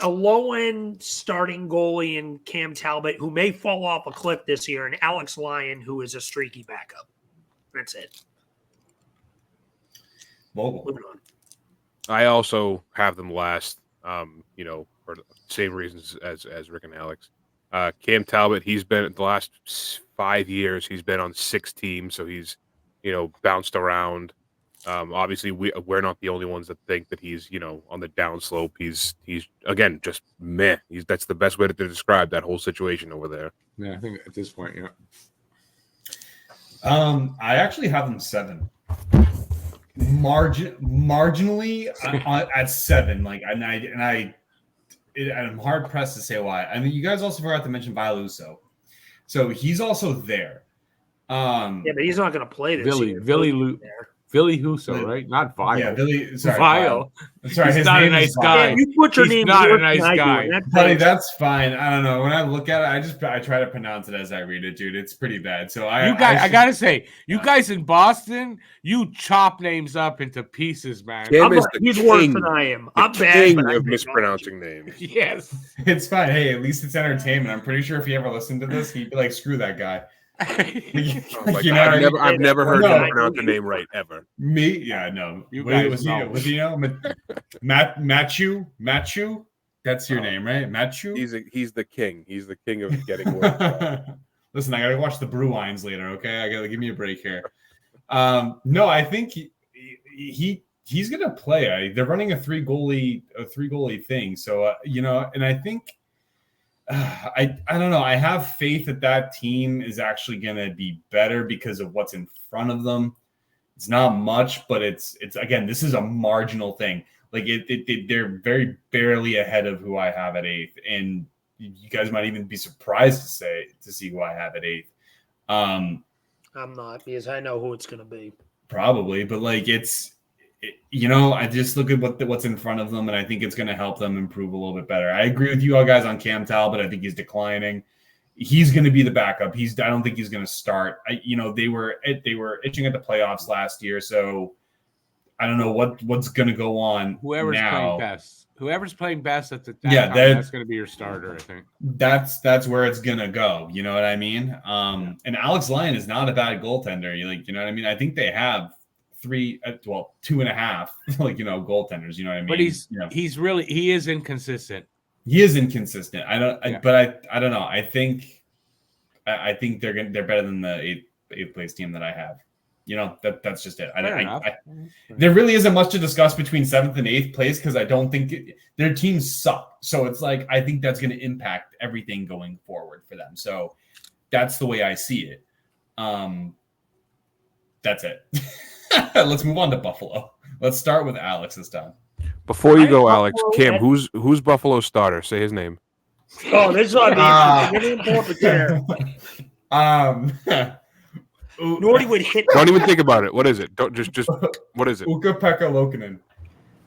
a low-end starting goalie in Cam Talbot, who may fall off a cliff this year, and Alex Lyon, who is a streaky backup. That's it. Vogel. Moving on. I also have them last, for the same reasons as Rick and Alex. Cam Talbot, he's been the last 5 years, he's been on 6 teams, so he's, bounced around. Obviously, we're not the only ones that think that he's, on the downslope. He's again just meh. That's the best way to describe that whole situation over there. Yeah, I think at this point, yeah. I actually have them 7. Marginally at 7. Like, I'm hard pressed to say why. I mean, you guys also forgot to mention Vialuso, so he's also there. Yeah, but he's not going to play this year. Billy Huso, right? Not Vile. Yeah, Billy. Sorry, Vile. Sorry, He's his not a name nice is guy. Vile. Yeah, you put your He's name not a worse nice than I do, guy. and that's Buddy, it. that's fine. I don't know. When I look at it, I try to pronounce it as I read it, dude. It's pretty bad. So I gotta say, you guys in Boston, you chop names up into pieces, man. Yeah. He's worse than I am. I'm bad, King but I of think mispronouncing names. Yes. It's fine. Hey, at least it's entertainment. I'm pretty sure if he ever listened to this, he'd be like, "Screw that guy." Like, You know what I mean? I've never heard No. him pronounce the name right ever. Me? Yeah, no. You What guys was know. he? Matthew? That's your name, right? Matthew? He's the king. He's the king of getting words. Listen, I gotta watch the Bruins later. Okay, I gotta give me a break here. No, I think he's gonna play. They're running a three goalie thing. So and I think I don't know. I have faith that team is actually gonna be better because of what's in front of them. It's not much, but it's again, this is a marginal thing. Like they're very barely ahead of who I have at 8th, and you guys might even be surprised to see who I have at 8th. I'm not, because I know who it's going to be. Probably, but like I just look at what's in front of them, and I think it's going to help them improve a little bit better. I agree with you all guys on Cam Talbot. I think he's declining, he's going to be the backup. I don't think he's going to start. They were itching at the playoffs last year, so I don't know what's going to go on. Whoever's now. playing best. Whoever's playing best at the time, that's going to be your starter, I think. That's where it's going to go. You know what I mean? And Alex Lyon is not a bad goaltender. You know what I mean? I think they have 2.5, goaltenders. You know what I mean? But he is inconsistent. He is inconsistent. I don't know. I think they're better than the eighth place team that I have. That's just it. There really isn't much to discuss between 7th and 8th place because I don't think their teams suck. So it's like I think that's going to impact everything going forward for them. So that's the way I see it. That's it. Let's move on to Buffalo. Let's start with Alex this time. Before you go, Alex, Cam, who's Buffalo's starter? Say his name. Oh, this is on the Nordy would hit. Don't even think about it. What is it? Don't just what is it? Ukko-Pekka Luukkonen.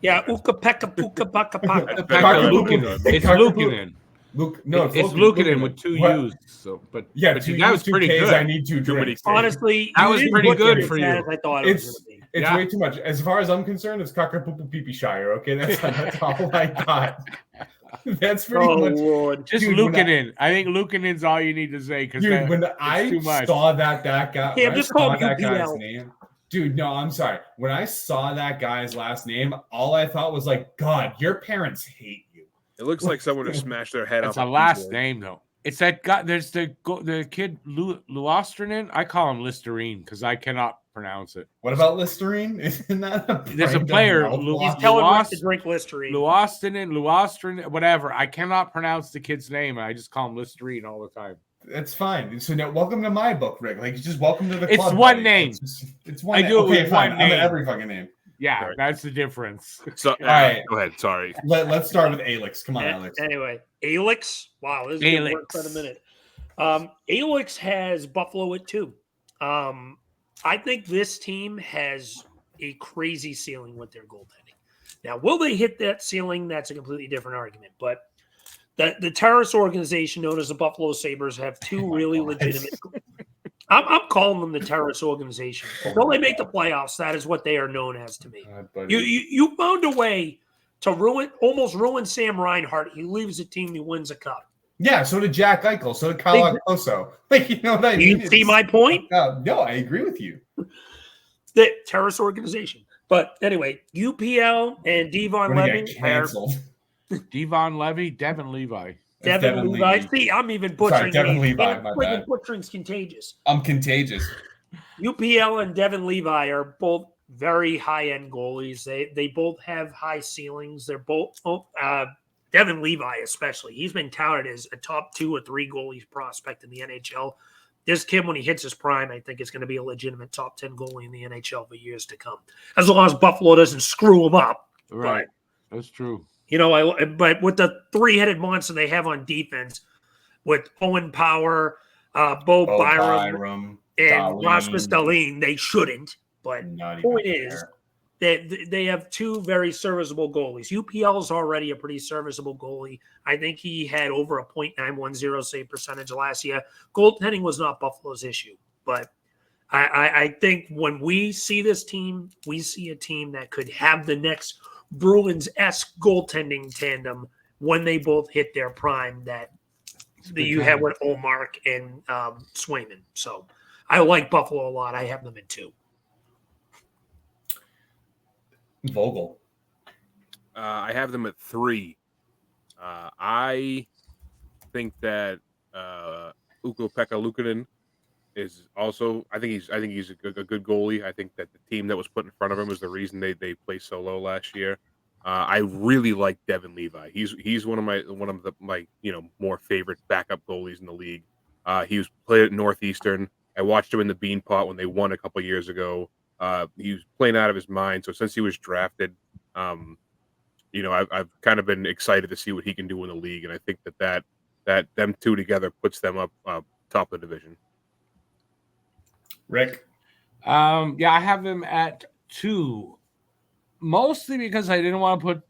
Yeah, Ukko-Pekka Pukka-Paka-Paka. It's Luukkonen. It's Luukkonen with 2 U's. So, but that was pretty good. I need 2 drinks. Honestly, that was pretty good for you. I thought it was going to be. It's way too much. As far as I'm concerned, it's Kakapupu-Pipi-Shire. Okay, that's all I got. That's pretty much. Lord. Just Luukkonen. I think Luukkonen's all you need to say. Dude, when I saw that guy, just call him that UPL. guy's name. Dude, no, I'm sorry. When I saw that guy's last name, all I thought was like, God, your parents hate you. It looks like someone just smashed their head off. It's a last name though. It's that guy. There's the kid Luostrinen. I call him Listerine because I cannot pronounce it. What about Listerine? Isn't that there's a player? He's telling Rick to drink Listerine. Luostrinen, whatever. I cannot pronounce the kid's name. I just call him Listerine all the time. That's fine. So now, welcome to my book, Rick. Like, just welcome to the club. It's one name. It's one. I do it with fine. one name. I'm at every fucking name. Yeah, right. That's the difference. So, all right, go ahead. Sorry. Let's start with Alex. Come on, Alex. Anyway, Alex. Wow, this is a good work for a minute. Alex has Buffalo at 2. I think this team has a crazy ceiling with their goaltending. Now, will they hit that ceiling? That's a completely different argument. But the terrorist organization known as the Buffalo Sabres have 2 really legitimate. I'm calling them the terrorist organization. Until they make the playoffs, that is what they are known as to me. You found a way to almost ruin Sam Reinhart. He leaves the team, he wins a cup. Yeah, so did Jack Eichel, so did Kyle Okposo. Like, you know what I mean? You see my point? No, I agree with you. The terrorist organization. But anyway, UPL and Devon Levy canceled. Devon Levi. Devin Levi. See, I'm even butchering. Sorry, Devin Levi, my bad. Butchering's contagious. I'm contagious. UPL and Devin Levi are both very high-end goalies. They both have high ceilings. They're both Devin Levi especially. He's been touted as a top 2 or 3 goalies prospect in the NHL. This kid, when he hits his prime, I think is going to be a legitimate top 10 goalie in the NHL for years to come, as long as Buffalo doesn't screw him up. Right, that's true. But with the 3-headed monster they have on defense, with Owen Power, Bo Byram, and Rasmus Dahlin, they shouldn't. But the point is that they have 2 very serviceable goalies. UPL is already a pretty serviceable goalie. I think he had over a .910 save percentage last year. Goaltending was not Buffalo's issue. But I think when we see this team, we see a team that could have the next Bruins-esque goaltending tandem when they both hit their prime that you have with Olmark and Swayman. So I like Buffalo a lot. I have them at 2. Vogel. I have them at 3. I think that Ukko-Pekka Luukkonen is also. I think he's a good goalie. I think that the team that was put in front of him is the reason they placed so low last year. I really like Devin Levi. He's one of my more favorite backup goalies in the league. He was played at Northeastern. I watched him in the Beanpot when they won a couple years ago. He was playing out of his mind. So since he was drafted, I've kind of been excited to see what he can do in the league, and I think that them 2 together puts them up top of the division. Rick. I have them at 2, mostly because I didn't want to put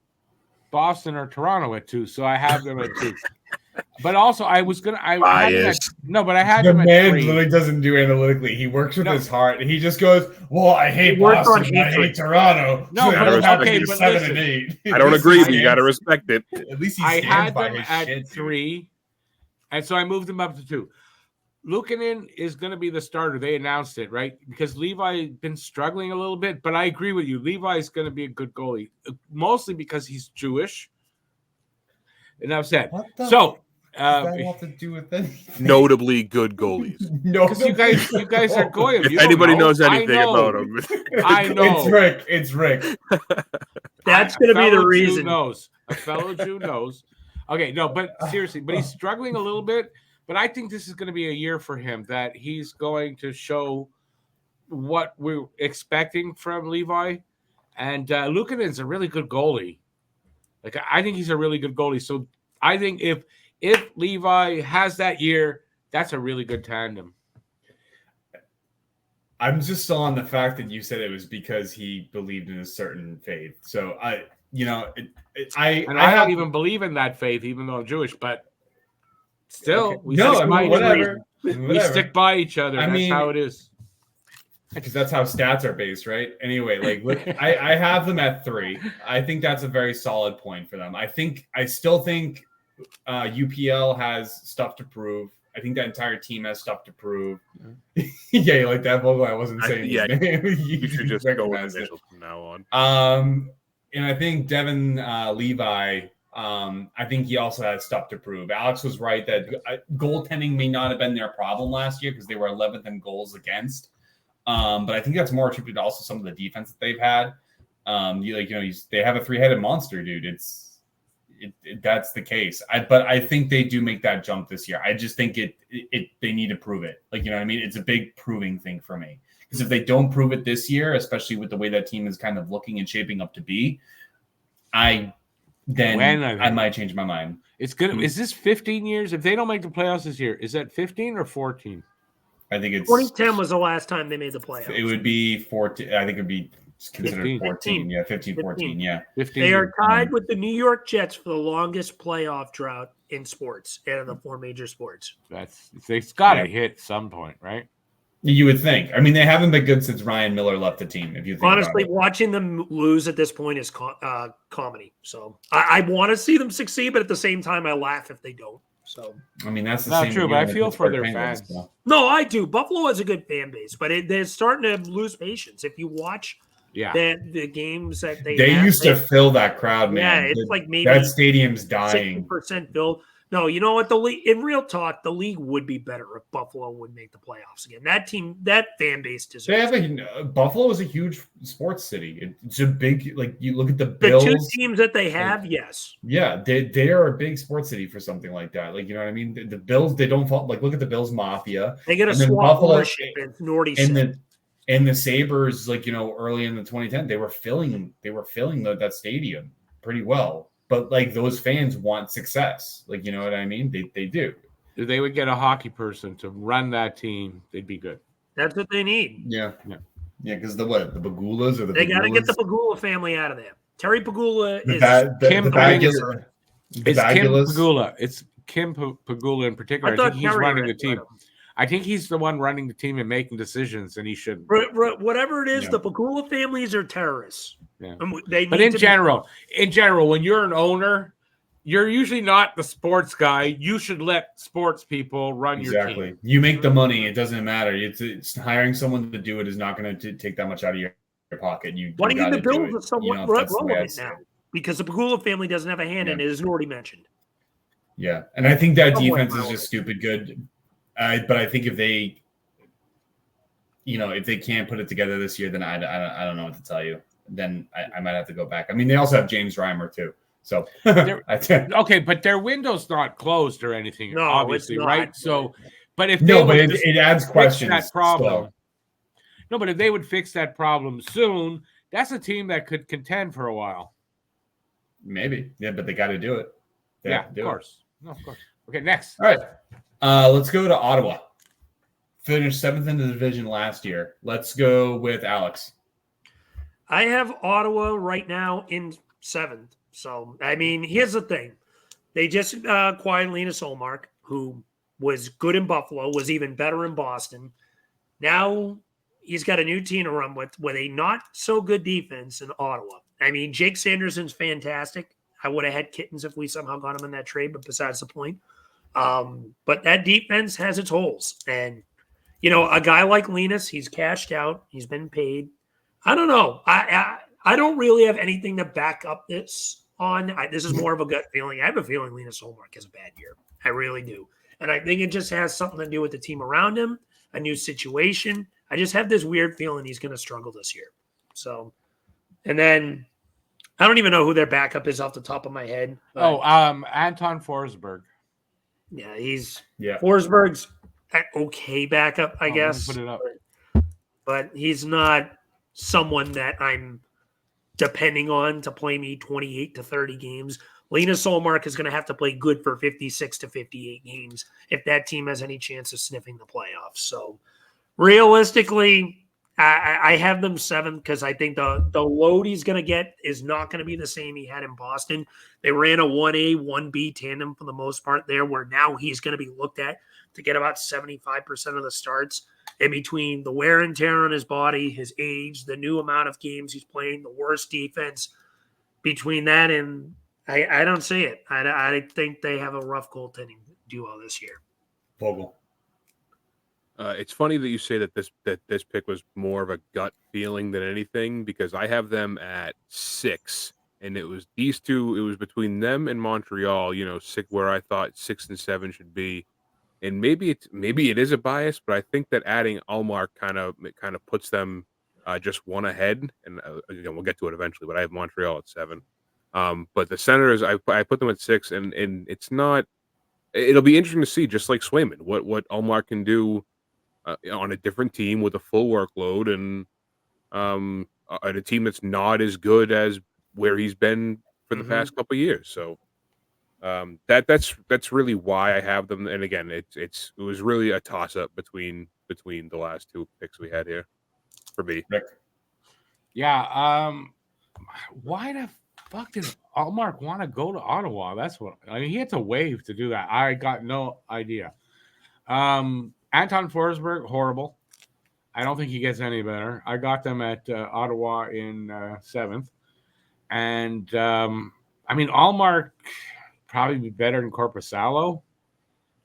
Boston or Toronto at 2, so I have them at 2. But also, I was gonna. I had him at, Bias. no, but I had The him at man 3. literally doesn't do analytically. He works with No. his heart. He just goes, "Well, I hate He works on Boston. I hatred. hate Toronto. No, so but they're happy okay, to but 7 listen. and 8." I don't At agree, least but he you got to stands- respect it. At least he I stands had by them his at shit, dude. 3, and so I moved him up to 2. Luukkonen is going to be the starter. They announced it, right? Because Levi been struggling a little bit, but I agree with you. Levi is going to be a good goalie, mostly because he's Jewish. Enough said. What the So, does that have to do with anything? Notably good goalies. No, because you guys are Goyim. If You don't anybody know. knows anything I know. about them, I know. It's Rick. That's A going to be the fellow Jew reason. knows. A fellow Jew knows. Okay, no, but seriously, but he's struggling a little bit. But I think this is going to be a year for him that he's going to show what we're expecting from Levi. And Luukkonen's a really good goalie. Like, I think he's a really good goalie. So I think if Levi has that year, that's a really good tandem. I'm just still on the fact that you said it was because he believed in a certain faith. So I don't even believe in that faith, even though I'm Jewish. But still, Okay. we No, stick I by mean, each other. whatever. We stick by each other. I That's mean, how it is. Because that's how stats are based, right? Anyway, like look, I have them at 3. I think that's a very solid point for them. I still think UPL has stuff to prove. I think that entire team has stuff to prove. Yeah, you like that, Vogel? I wasn't saying his name. you should just go with recognized it. initials from now on. And I think Devin Levi, I think he also has stuff to prove. Alex was right that goaltending may not have been their problem last year because they were 11th in goals against. But I think that's more attributed to also some of the defense that they've had. They have a 3-headed monster, dude. That's the case. But I think they do make that jump this year. I just think they need to prove it. Like, you know what I mean? It's a big proving thing for me. Because if they don't prove it this year, especially with the way that team is kind of looking and shaping up to be, I might change my mind. It's good. Is this 15 years? If they don't make the playoffs this year, is that 15 or 14? I think it's 2010 was the last time they made the playoffs. It would be 14. I think it would be considered 15. 14. Yeah, 15, 14. Yeah. 15. They are tied with the New York Jets for the longest playoff drought in sports and in the 4 major sports. It's got to hit some point, right? You would think. I mean, they haven't been good since Ryan Miller left the team. If you think Honestly, about it. watching them lose at this point is comedy. So I want to see them succeed, but at the same time, I laugh if they don't. So I mean, that's the Not same. true, thing but I with the feel for Pittsburgh their Penguins, fans. so. no, I do. Buffalo has a good fan base, but they're starting to lose patience. If you watch the games that they used to fill that crowd, man. Yeah, it's like maybe that stadium's dying. 60% filled. No, you know what? The league, in real talk, the league would be better if Buffalo would make the playoffs again. That team, that fan base deserves. Buffalo is a huge sports city. It's a big, like you look at the The Bills. 2 teams that they have, yes. Yeah, they are a big sports city for something like that. Like, you know what I mean? The Bills, they don't fall. Like, look at the Bills Mafia. They get a And then swap Buffalo- ownership, as Nordy said. And the Sabres, like, you know, early in the 2010, they were filling that stadium pretty well. But like those fans want success. Like, you know what I mean? They do. If they would get a hockey person to run that team, they'd be good. That's what they need. Yeah. Because the Pagulas or the They got to Pagulas? get the Pagula family out of there. Terry Pagula is Kim Bagula. It's Kim Pagula. It's Kim Pagula in particular. I think he's Terry running the ran team. I think he's the one running the team and making decisions, and he shouldn't. Whatever it is, the Pagula families are terrorists. Yeah. But in general, when you're an owner, you're usually not the sports guy. You should let sports people run your team. You make the money. It doesn't matter. It's hiring someone to do it is not going to take that much out of your pocket. What do you think the Bills are somewhat relevant now? Because the Pagula family doesn't have a hand in it, as already mentioned. Yeah, and I think that defense is just stupid good. But I think if they can't put it together this year, then I don't know what to tell you. Then I might have to go back. I mean, they also have James Reimer too. So okay, but their window's not closed or anything, obviously, right? So, but if it adds questions. That problem. No, but if they would fix that problem soon, that's a team that could contend for a while. Maybe, yeah, but they got to do it. Of course. No, of course. Okay, next. All right, let's go to Ottawa. Finished 7th in the division last year. Let's go with Alex. I have Ottawa right now in 7th. So, I mean, here's the thing. They just acquired Linus Ullmark, who was good in Buffalo, was even better in Boston. Now he's got a new team to run with a not so good defense in Ottawa. I mean, Jake Sanderson's fantastic. I would have had Kittens if we somehow got him in that trade, but besides the point. But that defense has its holes. And, you know, a guy like Linus, he's cashed out. He's been paid. I don't know. I don't really have anything to back up this on. This is more of a gut feeling. I have a feeling Linus Ullmark has a bad year. I really do. And I think it just has something to do with the team around him, a new situation. I just have this weird feeling he's going to struggle this year. So, and then I don't even know who their backup is off the top of my head. Anton Forsberg. Yeah, Yeah. Forsberg's an okay backup, I guess. Put it up. But he's not someone that I'm depending on to play me 28 to 30 games. Linus Ullmark is going to have to play good for 56 to 58 games if that team has any chance of sniffing the playoffs. So realistically, I have them 7th because I think the load he's going to get is not going to be the same he had in Boston. They ran a 1A, 1B tandem for the most part there, where now he's going to be looked at to get about 75% of the starts. And between the wear and tear on his body, his age, the new amount of games he's playing, the worst defense, between that and I don't see it. I think they have a rough goaltending duo this year. Vogel. It's funny that you say that this pick was more of a gut feeling than anything, because I have them at 6, and it was these two. It was between them and Montreal. You know, where I thought 6 and 7 should be, and maybe it is a bias, but I think that adding Ullmark kind of puts them just one ahead, and we'll get to it eventually. But I have Montreal at 7. But the Senators, I put them at 6, and it's not. It'll be interesting to see, just like Swayman, what Ullmark can do on a different team with a full workload, and on a team that's not as good as where he's been for the past couple of years. So that's really why I have them. And again, it was really a toss up between the last 2 picks we had here for me. Rick. Yeah. Why the fuck did Ullmark want to go to Ottawa? That's what I mean. He had to waive to do that. I got no idea. Anton Forsberg, horrible. I don't think he gets any better. I got them at Ottawa in 7th. And, I mean, Ullmark probably be better than Korpisalo.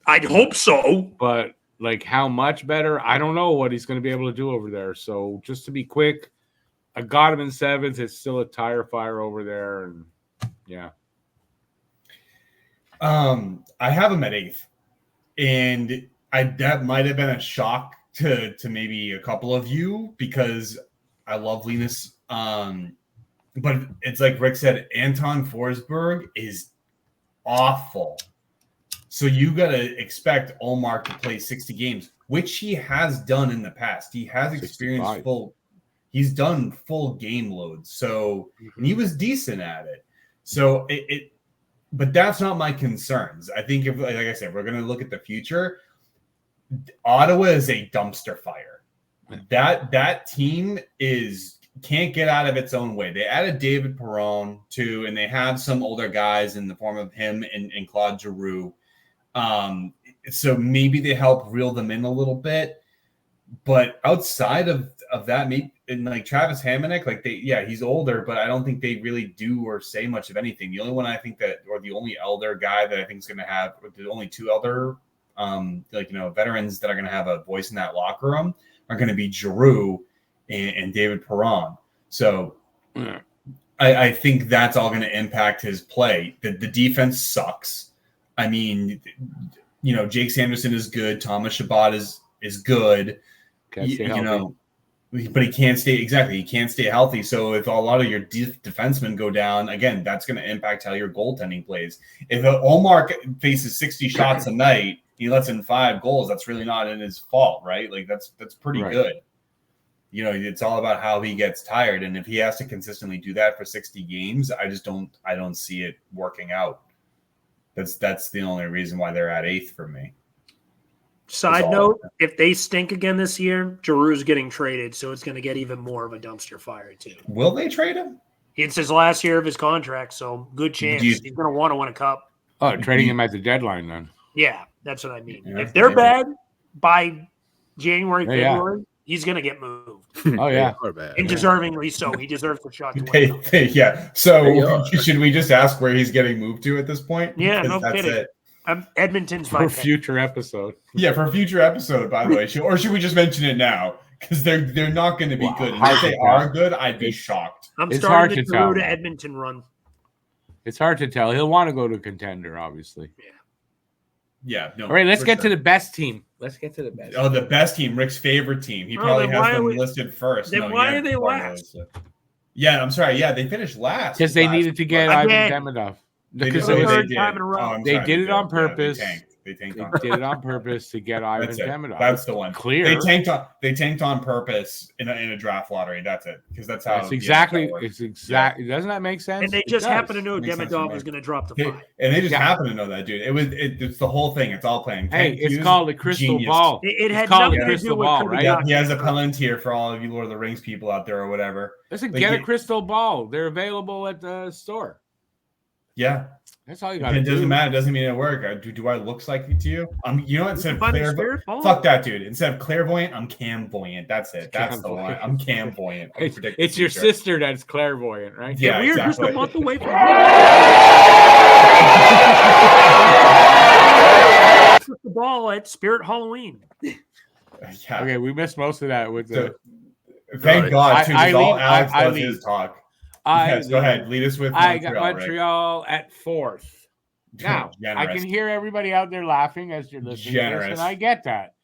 I'd hope so. But, like, how much better? I don't know what he's going to be able to do over there. So, just to be quick, I got him in 7th. It's still a tire fire over there. And, yeah. I have him at 8th. And that might have been a shock to maybe a couple of you, because I love Linus. But it's like Rick said, Anton Forsberg is awful. So you got to expect Ullmark to play 60 games, which he has done in the past. He has experienced he's done full game loads. So, and he was decent at it. So but that's not my concerns. I think if, like I said, we're going to look at the future. Ottawa is a dumpster fire. That team can't get out of its own way. They added David Perron too, and they have some older guys in the form of him and Claude Giroux. So maybe they help reel them in a little bit. But outside of that, maybe, and like Travis Hamonic, he's older, but I don't think they really do or say much of anything. The only one I think or the only elder guy that I think is going to have, or the only 2 elder veterans that are going to have a voice in that locker room are going to be Giroux and David Perron. So I think that's all going to impact his play. The defense sucks. I mean, Jake Sanderson is good. Thomas Chabot is good. But he can't stay He can't stay healthy. So if a lot of your defensemen go down, again, that's going to impact how your goaltending plays. If Ullmark faces 60 shots a night, he lets in 5 goals. That's really not in his fault, right? Like that's pretty good. It's all about how he gets tired, and if he has to consistently do that for 60 games, I don't see it working out. That's the only reason why they're at 8th for me. Side note, if they stink again this year, Giroux's getting traded, so it's going to get even more of a dumpster fire too. Will they trade him? It's his last year of his contract, so good chance. He's going to want to win a cup. Oh, trading him at the deadline then. Yeah, that's what I mean. Yeah, If they're maybe. bad by January, Yeah, yeah. February, he's going to get moved. Oh, yeah. They are bad. And deservingly so. He deserves the shot to win. Yeah. They So are. should we just ask where he's getting moved to at this point? Yeah, Because no kidding. it. Edmonton's For my a pick. future episode. Yeah, for a future episode, by the way. Or should we just mention it now? Because they're not going to be Wow, good. And hard if they to tell. are good, I'd be It's- shocked. I'm It's starting hard the to tell, Peru to man. Edmonton run. It's hard to tell. He'll want to go to contender, obviously. Yeah. No. All right, let's for get to sure. the best team. Let's get to the best. Oh, the best team, Rick's favorite team. He Oh, probably then has why are them we- listed first. then No, why yeah, are they probably last? is. Yeah, I'm sorry. Yeah, they finished last. Because they last needed to get month. Again. Ivan Demidov. They Because did- it was, third did. time in a row. I'm They sorry, did it on Yeah, purpose. They tanked they on did it on purpose to get Ivan That's it. Demidov. That's the one. Clear. They tanked on purpose in a draft lottery. That's it. Because that's how It's exactly. the NHL works. It's exactly. Doesn't that make sense? And they It just does. happen to know Makes sense to Demidov me. was going to drop the They- 5. and they just Yeah. happen to know that, dude. It's the whole thing. It's all playing. Hey, Tank it's Hughes, called the crystal genius. ball. It It's had called nothing the to crystal do with ball, Kubiak. right? Yeah, he has a Palantir for all of you Lord of the Rings people out there or whatever. Listen, Like, get a you- crystal ball. They're available at the store. Yeah, That's all you got to it do. doesn't matter. It doesn't mean it work. Do I look like it to you? You know what? Instead of Find a clairvoyant, spirit ball. fuck that, dude. Instead of clairvoyant, I'm camvoyant. That's it. That's the one. Camvoyant. I'm camvoyant. I It's, predict the it's your future. sister that's clairvoyant, right? Yeah, We're just exactly. a month away from the ball at Spirit Halloween. Yeah. Okay, we missed most of that with the. Thank God, too. 'Cause all Eileen- Alex does Eileen. is talk. I Yes, go ahead. Lead us with I got Montreal, Rick. Montreal at 4th. Now, I Generous. can hear everybody out there laughing as you're listening to this, Generous. and I get that.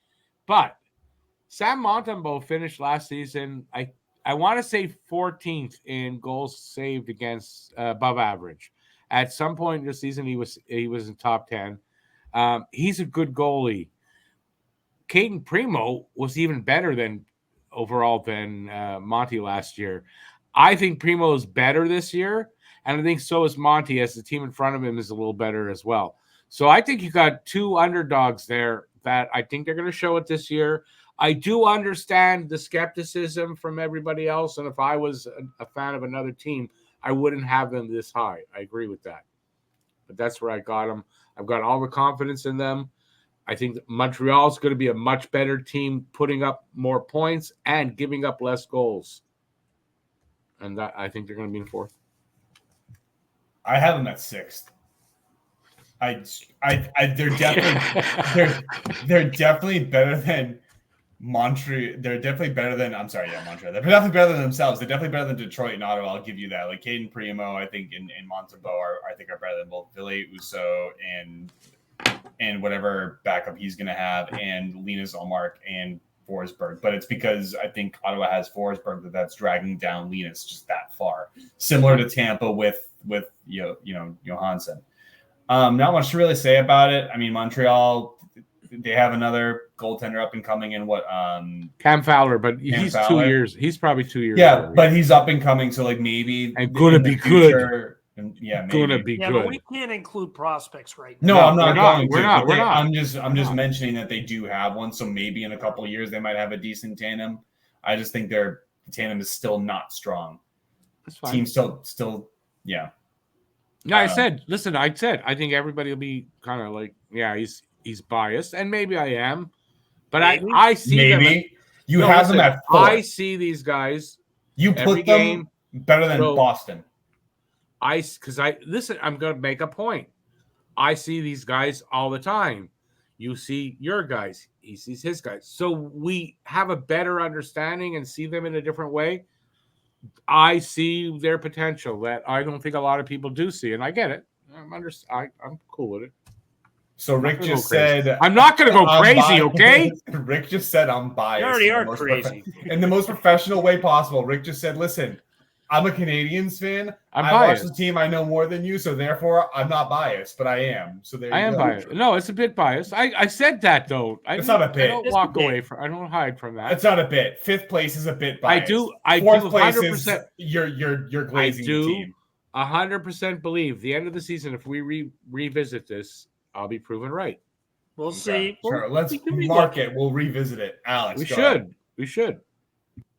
But Sam Montembeault finished last season, I want to say 14th in goals saved against above average. At some point in the season, he was in top 10. He's a good goalie. Caden Primo was even better than Monty last year. I think Primo is better this year, and I think so is Monty, as the team in front of him is a little better as well. So I think you got two underdogs there that I think they're going to show it this year. I do understand the skepticism from everybody else, and if I was a fan of another team, I wouldn't have them this high. I agree with that. But that's where I got them. I've got all the confidence in them. I think that Montreal is going to be a much better team, putting up more points and giving up less goals. And that I think they're going to be in 4th. I have them at 6th. They're definitely they're definitely better than Montreal. They're definitely better than Montreal. They're definitely better than themselves. They're definitely better than Detroit and Ottawa. I'll give you that. Like Caden Primo, I think, and Montembeault are better than both Ville Husso and whatever backup he's going to have, and Linus Ullmark and Forsberg. But it's because I think Ottawa has Forsberg that's dragging down Linus just that far. Similar to Tampa with Johansson. Not much to really say about it. I mean, Montreal, they have another goaltender up and coming in Cam Fowler, but he's Fowler. 2 years. He's probably 2 years. Yeah, older. but he's up and coming, so like maybe And gonna in the be good. future, yeah, maybe. Gonna be Yeah, good. but we can't include prospects right No, now. I'm not going to. We're not. but We're not. I'm just mentioning that they do have one, so maybe in a couple of years they might have a decent tandem. I just think their tandem is still not strong. That's fine. Team still, yeah. No, I said I think everybody will be kind of like, yeah, he's biased, and maybe I am, but Maybe. I see them. Maybe you No, have them listen, at 4. I see these guys You every put them game. better than So- Boston. I'm going to make a point. I see these guys all the time. You see your guys, he sees his guys. So we have a better understanding and see them in a different way. I see their potential that I don't think a lot of people do see, and I get it. I'm cool with it. So Rick gonna go just crazy. said, I'm not going to go I'm crazy, biased. okay? Rick just said I'm biased. You already in the are most crazy. in the most professional way possible. Rick just said, listen, I'm a Canadians fan. I'm I watch biased. the team I know more than you, so therefore I'm not biased, but I am. So there I you am go. biased. No, it's a bit biased. I said that though. It's not a bit. I don't It's walk a bit. away from. I don't hide from that. It's not a bit. 5th place is a bit biased. I do 4th place 100%. is you're glazing the team. 100% believe the end of the season. If we revisit this, I'll be proven right. We'll see. Sure. Let's we can be mark lucky. it. We'll revisit it. Alex, We go ahead. should.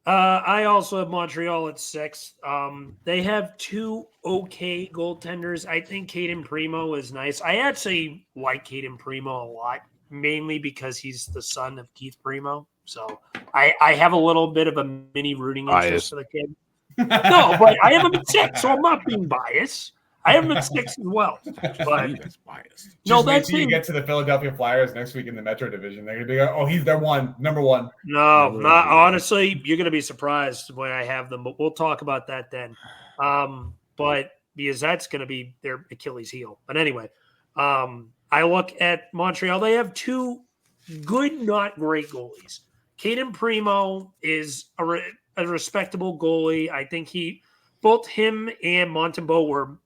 I also have Montreal at 6. They have 2 okay goaltenders. I think Caden Primo is nice. I actually like Caden Primo a lot, mainly because he's the son of Keith Primo. So I have a little bit of a mini rooting interest for the kid. No, but I have him at 6, so I'm not being biased. I have him at 6 as well. But That's biased. Just wait till you get to the Philadelphia Flyers next week in the Metro Division. They're going to be like, oh, he's their number one. No, not honestly. You're going to be surprised when I have them, but we'll talk about that then. But because that's going to be their Achilles heel. But anyway, I look at Montreal. They have 2 good, not great goalies. Caden Primo is a respectable goalie. I think both him and Montembeault were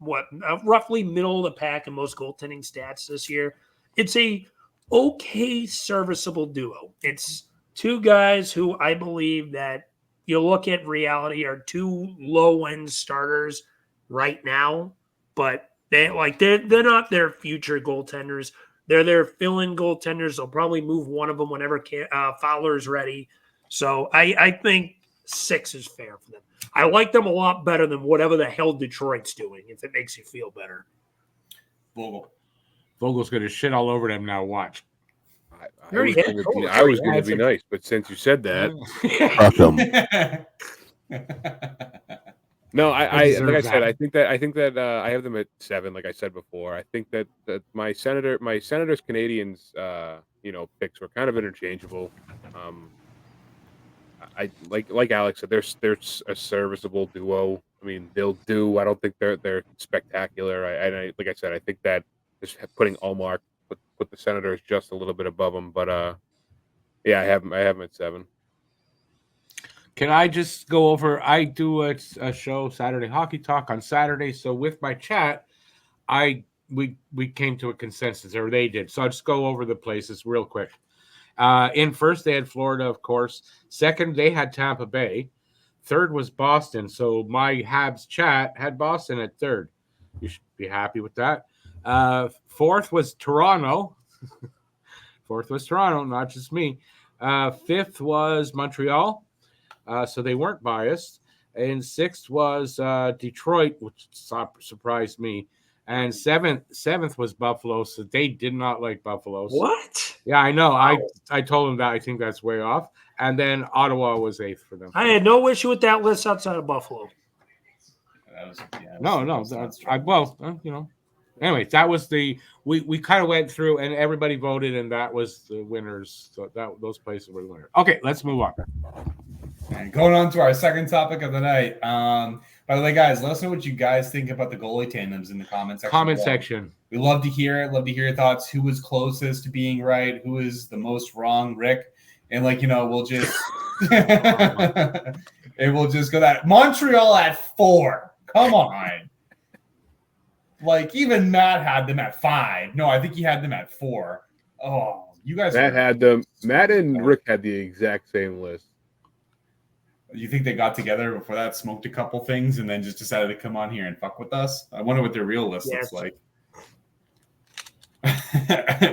roughly middle of the pack in most goaltending stats this year. It's a okay, serviceable duo. It's 2 guys who I believe that you look at reality are 2 low-end starters right now, but they're not their future goaltenders. They're their fill-in goaltenders. They'll probably move one of them whenever Fowler's ready. So I think 6 is fair for them. I like them a lot better than whatever the hell Detroit's doing, if it makes you feel better. Vogel's going to shit all over them now. Watch. I was going to be nice, but since you said that, Fuck 'em. No, I like I said, I think that I have them at 7, like I said before. I think that my Senators Canadians picks were kind of interchangeable. I like Alex said, they're a serviceable duo. I mean, they'll do. I don't think they're spectacular. I like I said, I think that just putting Allmark put the Senators just a little bit above them. But yeah, I have them at 7. Can I just go over? I do a show, Saturday Hockey Talk, on Saturday. So with my chat, we came to a consensus, or they did. So I'll just go over the places real quick. In first, they had Florida, of course. Second, they had Tampa Bay. Third was Boston. So my Habs chat had Boston at 3rd. You should be happy with that. 4th was Toronto. 4th was Toronto, not just me. 5th was Montreal. So they weren't biased. And 6th was Detroit, which surprised me. And 7th was Buffalo, so they did not like Buffalo. What? Yeah, I know. Wow. I told them that. I think that's way off. And then Ottawa was 8th for them. I had no issue with that list outside of Buffalo. Anyways, that was we kind of went through and everybody voted, and that was the winners. So those places were the winners. Okay, let's move on. And going on to our second topic of the night. By the way, guys, let us know what you guys think about the goalie tandems in the comment section. We love to hear it. Love to hear your thoughts. Who was closest to being right? Who is the most wrong? Rick. And we'll just we'll just go that Montreal at 4. Come on. Even Matt had them at 5. No, I think he had them at 4. Oh, you guys. Matt and Rick had the exact same list. You think they got together before that, smoked a couple things, and then just decided to come on here and fuck with us? I wonder what their real list looks like.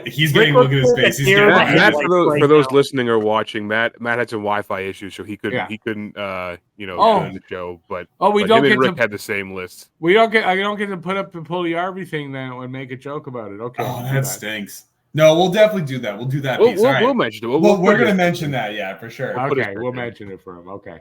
He's getting a look at his face. He's Matt, for those listening or watching, Matt had some Wi-Fi issues, so he couldn't join the show. But him and Rick had the same list. I don't get to put up the Pugliarvi thing then and make a joke about it. Okay. Oh, that stinks. No, we'll definitely do that. We'll do that. We'll mention it. We're going to mention that, yeah, for sure. Okay, we'll mention it for him. Okay.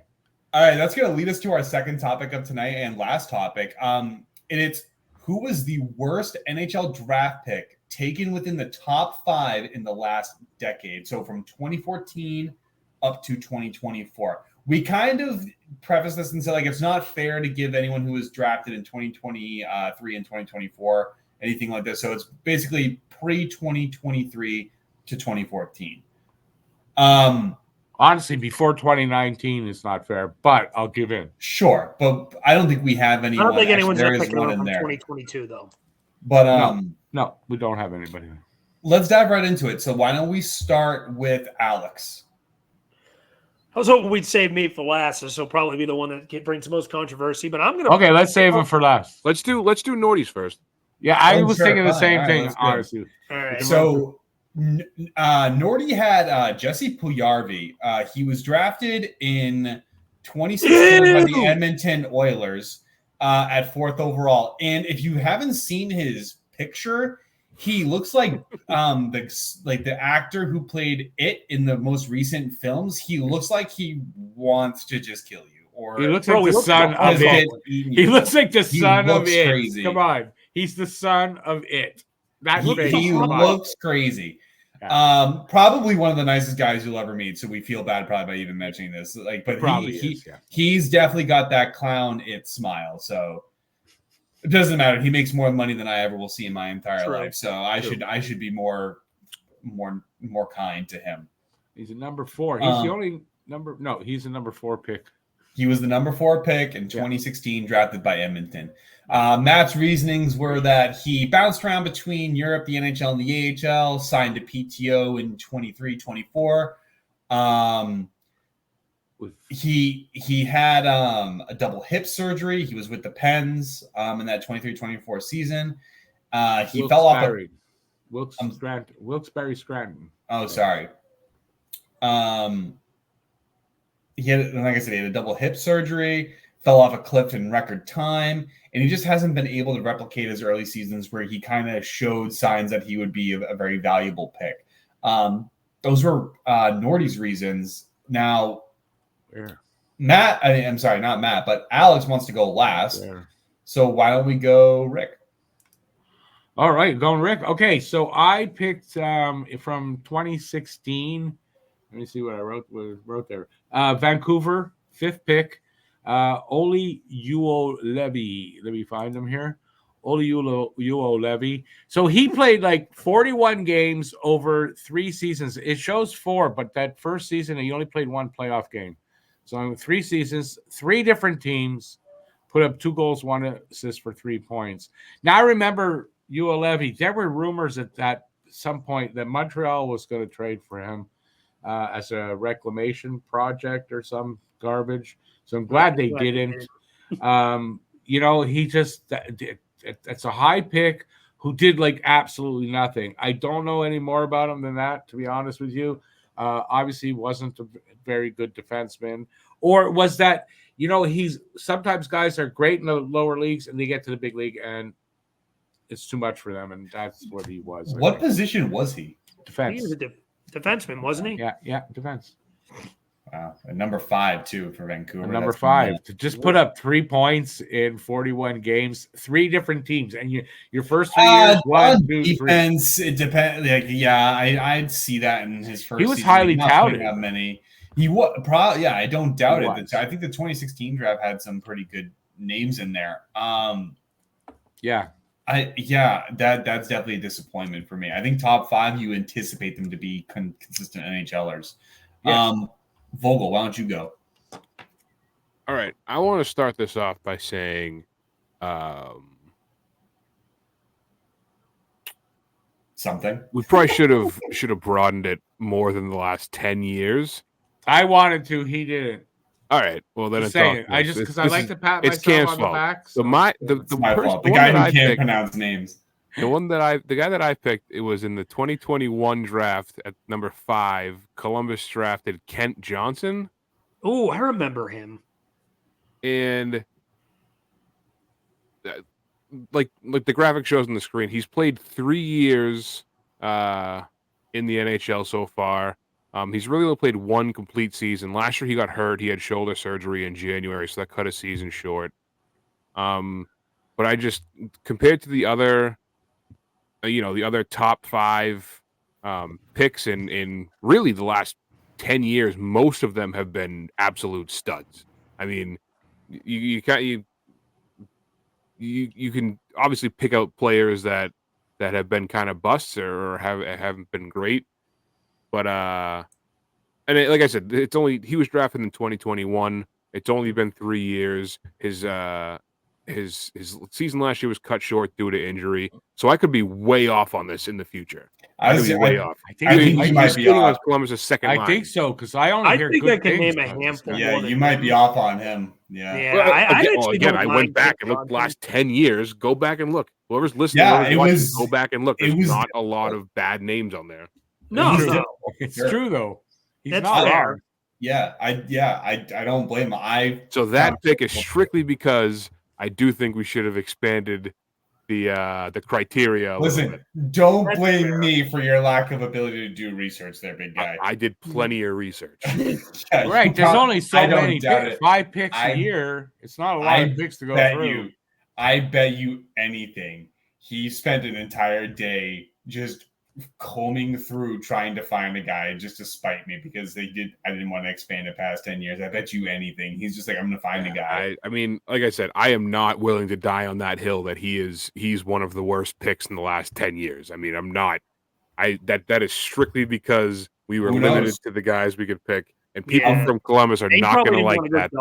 All right, that's going to lead us to our second topic of tonight and last topic. And it's who was the worst NHL draft pick taken within the top 5 in the last decade? So from 2014 up to 2024. We kind of preface this and say, it's not fair to give anyone who was drafted in 2023 and 2024 anything like this. So it's basically pre-2023 to 2014. Honestly, before 2019 is not fair, but I'll give in. Sure, but I don't think we have anyone. I don't think anyone's there picking one one in from there. 2022, though. But no, we don't have anybody. Let's dive right into it. So why don't we start with Alex? I was hoping we'd save me for last, so he'll probably be the one that brings the most controversy. But I'm gonna. Okay, let's save him for last. Let's do Nordy's first. Yeah, I was thinking the same thing. Honestly. All right. So Nordy had Jesse Pugliarvi. He was drafted in 2016 by the Ew. Edmonton Oilers at 4th overall. And if you haven't seen his picture, he looks like the actor who played It in the most recent films. He looks like he wants to just kill you. Or He looks like the son has of It. been eating He you. looks like the son of looks It. crazy. Come on. He's the son of It. That face. He Come on. looks crazy. Probably one of the nicest guys you'll ever meet. So we feel bad probably by even mentioning this. But he's definitely got that clown It smile. So it doesn't matter. He makes more money than I ever will see in my entire life. So I should be more kind to him. He's a number 4. He's the only number. No, he's a number 4 pick. He was the number 4 pick in 2016, drafted by Edmonton. Matt's reasonings were that he bounced around between Europe, the NHL, and the AHL, signed to PTO in 23-24. He had a double hip surgery. He was with the Pens in that 23-24 season. He fell off. Wilkes-Barre Scranton. Oh, sorry. He had, like I said, he had a double hip surgery, fell off a cliff in record time, and he just hasn't been able to replicate his early seasons where he kind of showed signs that he would be a very valuable pick. Those were Nordy's reasons. Now, I'm sorry, not Matt, but Alex wants to go last. So why don't we go Rick? All right, going Rick. Okay, so I picked from 2016. Let me see what I wrote there. Vancouver, 5th pick. Oli Uo-Levy. Let me find him here. Oli Uo-Levy. So he played like 41 games over 3 seasons. It shows 4, but that first season he only played 1 playoff game. So in 3 seasons, 3 different teams, put up 2 goals, 1 assist for 3 points. Now I remember Uo-Levy. There were rumors at some point that Montreal was going to trade for him as a reclamation project or some garbage. So I'm glad they didn't. He just it's a high pick who did like absolutely nothing. I don't know any more about him than that, to be honest with you. Obviously wasn't a very good defenseman. Or was that, he's sometimes guys are great in the lower leagues and they get to the big league and it's too much for them. And that's what he was. What position was he? Defense. He was a defenseman, wasn't he? Yeah, defense. Wow. Number 5, too, for Vancouver. Number 5 to just put up 3 points in 41 games, 3 different teams, and your first 3 years, 1, 2, defense. 3. It depends. I'd see that in his first. He was season. highly touted. How many? He was probably. Yeah, I don't doubt it. I think the 2016 draft had some pretty good names in there. That's definitely a disappointment for me. I think top 5, you anticipate them to be consistent NHLers. Yes. Vogel, why don't you go? All right. I want to start this off by saying something. We probably should have broadened it more than the last 10 years. I wanted to. He didn't. All right. Well, then it's saying. I just because I like to pat myself on the back. So it's my fault. The guy who can't pronounce names. The guy that I picked, it was in the 2021 draft at number 5. Columbus drafted Kent Johnson. Oh, I remember him. And like the graphic shows on the screen, he's played 3 years in the NHL so far. He's really only played 1 complete season. Last year he got hurt. He had shoulder surgery in January, so that cut his season short. But I just compared to the other. The other top 5 picks in really the last 10 years, most of them have been absolute studs. I mean, you can obviously pick out players that have been kind of busts or haven't been great, but like I said, he was drafted in 2021. It's only been 3 years. His season last year was cut short due to injury, so I could be way off on this in the future. I could be way off. I think you might be off. Columbus' second line. I think so because I only hear think good I can things name a handful. Yeah, you might be off on him. Yeah. Well, I went back and looked the last 10 years. Go back and look. Whoever's listening, go back and look. There's not a lot of bad names on there. No, it's true though. He's That's not fair. wrong. I don't blame him. So that pick is strictly because I do think we should have expanded the criteria a little bit. Listen, don't blame me for your lack of ability to do research there, big guy. I did plenty of research. Yeah, Right. There's only so I don't many doubt picks. it. 5 picks a year. It's not a lot of picks to go through. I bet you anything. He spent an entire day just combing through trying to find a guy just to spite me because I didn't want to expand it past 10 years. I bet you anything. He's just like, I'm going to find a guy. I mean, like I said, I am not willing to die on that hill that he's one of the worst picks in the last 10 years. I mean, I'm not. That is strictly because we were limited to the guys we could pick, and people from Columbus are not going to like that.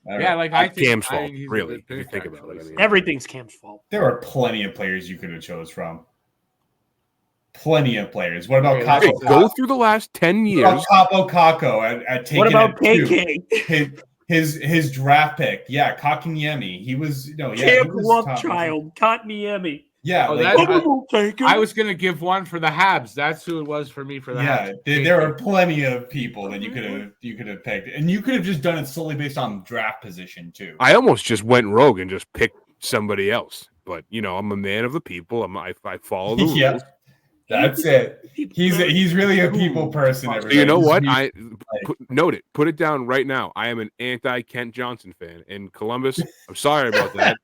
But yeah, like I think Cam's fault, really, if you think about it. I mean, everything's Cam's fault. There are plenty of players you could have chose from. Plenty of players. What about Capo? Go through the last 10 years. Capo Caco at taking. What about KK? His draft pick? Yeah, Kotkaniemi. He was Camp Lovechild, Kotkaniemi. Yeah, I was going to give one for the Habs. That's who it was for me for the Habs. There are plenty of people that you could have picked, and you could have just done it solely based on draft position too. I almost just went rogue and just picked somebody else, but I'm a man of the people. I follow the rules. That's it. He's really a people person. So you know what? Note it. Put it down right now. I am an anti-Kent Johnson fan in Columbus. I'm sorry about that.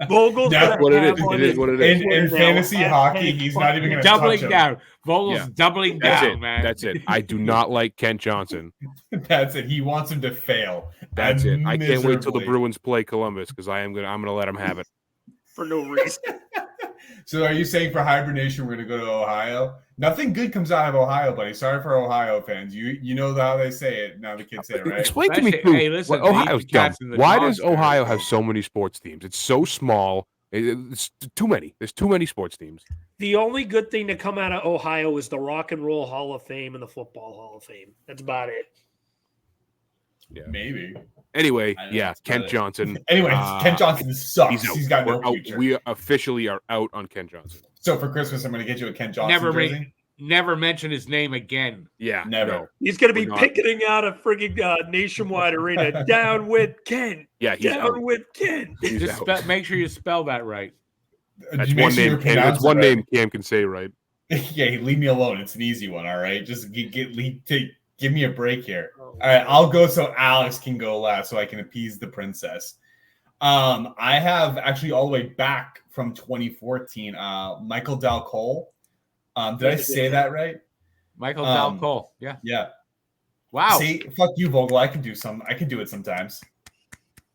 Vogel's that's what it is. It is what it is. In fantasy hockey, he's not even going to doubling touch him. down. Vogel's doubling down, man. That's it. I do not like Kent Johnson. That's it. He wants him to fail. That's it. I can't wait till the Bruins play Columbus because I'm gonna let him have it for no reason. So are you saying for hibernation we're going to go to Ohio? Nothing good comes out of Ohio, buddy. Sorry for Ohio fans. You know how they say it. Now the kids say it, right? Explain to me, too. Hey, listen, Ohio's dumb. Why does Ohio have so many sports teams? It's so small. It's too many. There's too many sports teams. The only good thing to come out of Ohio is the Rock and Roll Hall of Fame and the Football Hall of Fame. That's about it. Yeah, maybe. Anyway, Kent Johnson. Anyway, Kent Johnson sucks. He's got no future. We officially are out on Kent Johnson. So for Christmas, I'm going to get you a Kent Johnson jersey. Never mention his name again. Yeah, never. No. He's going to be picketing out a frigging Nationwide Arena. Down with Kent. Yeah, he's down with Kent. Just make sure you spell that right. That's one name. That's one name Cam can say right. Yeah, leave me alone. It's an easy one. All right, just give me a break here. All right, I'll go so Alex can go last so I can appease the princess. I have actually all the way back from 2014, Michael Dal Cole. Did I say that right? Michael Dal Cole. Yeah. Yeah. Wow. See, fuck you, Vogel. I can do it sometimes.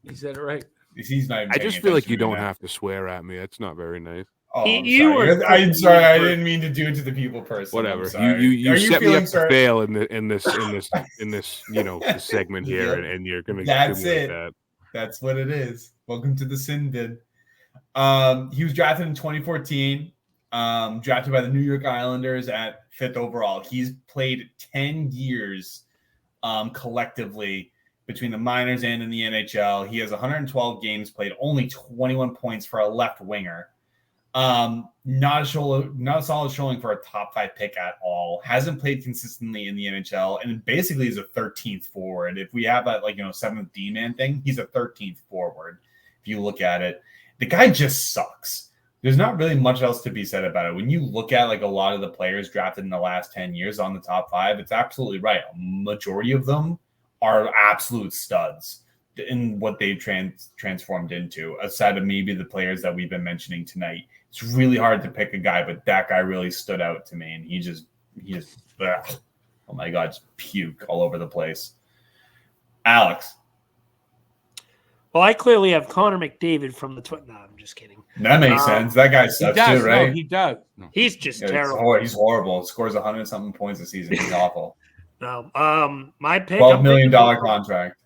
He said it right. He's not even I just feel like you don't have to swear at me. That's not very nice. Oh, I'm sorry. I didn't mean to do it to the people person. Whatever. You set me up to fail in this this segment here, and you're gonna. That's it. Like that. That's what it is. Welcome to the sin bin. He was drafted in 2014. Drafted by the New York Islanders at 5th overall. He's played 10 years collectively between the minors and in the NHL. He has 112 games played, only 21 points for a left winger. Not a solid showing for a top 5 pick at all. Hasn't played consistently in the NHL, and basically is a 13th forward. If we have that 7th D-man thing, he's a 13th forward. If you look at it, the guy just sucks. There's not really much else to be said about it. When you look at a lot of the players drafted in the last 10 years on the top 5, it's absolutely right. A majority of them are absolute studs in what they've transformed into, aside of maybe the players that we've been mentioning tonight. It's really hard to pick a guy, but that guy really stood out to me, and he just oh my God, just puke all over the place. Alex. Well, I clearly have Connor McDavid from the Twitter. No, I'm just kidding. That makes sense. That guy sucks too, right? No, he does. No. He's just terrible. He's horrible. Scores 100-something points a season. He's awful. No, my pick. $12 million contract.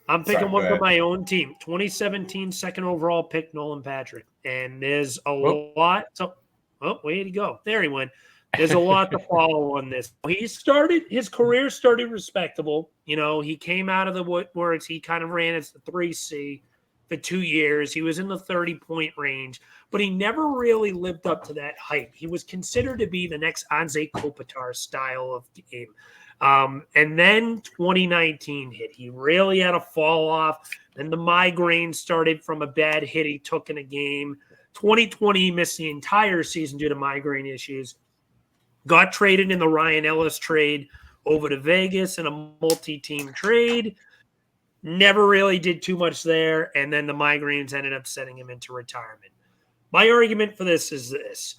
I'm picking one for my own team. 2017 second overall pick, Nolan Patrick. And there's a lot. Way to go. There he went. There's a lot to follow on this. His career started respectable. He came out of the woodworks. He kind of ran as the 3C. for 2 years. He was in the 30-point range, but he never really lived up to that hype. He was considered to be the next Anze Kopitar style of game. And then 2019 hit. He really had a fall off. Then the migraine started from a bad hit he took in a game. 2020, he missed the entire season due to migraine issues. Got traded in the Ryan Ellis trade over to Vegas in a multi-team trade. Never really did too much there. And then the migraines ended up sending him into retirement. My argument for this is this.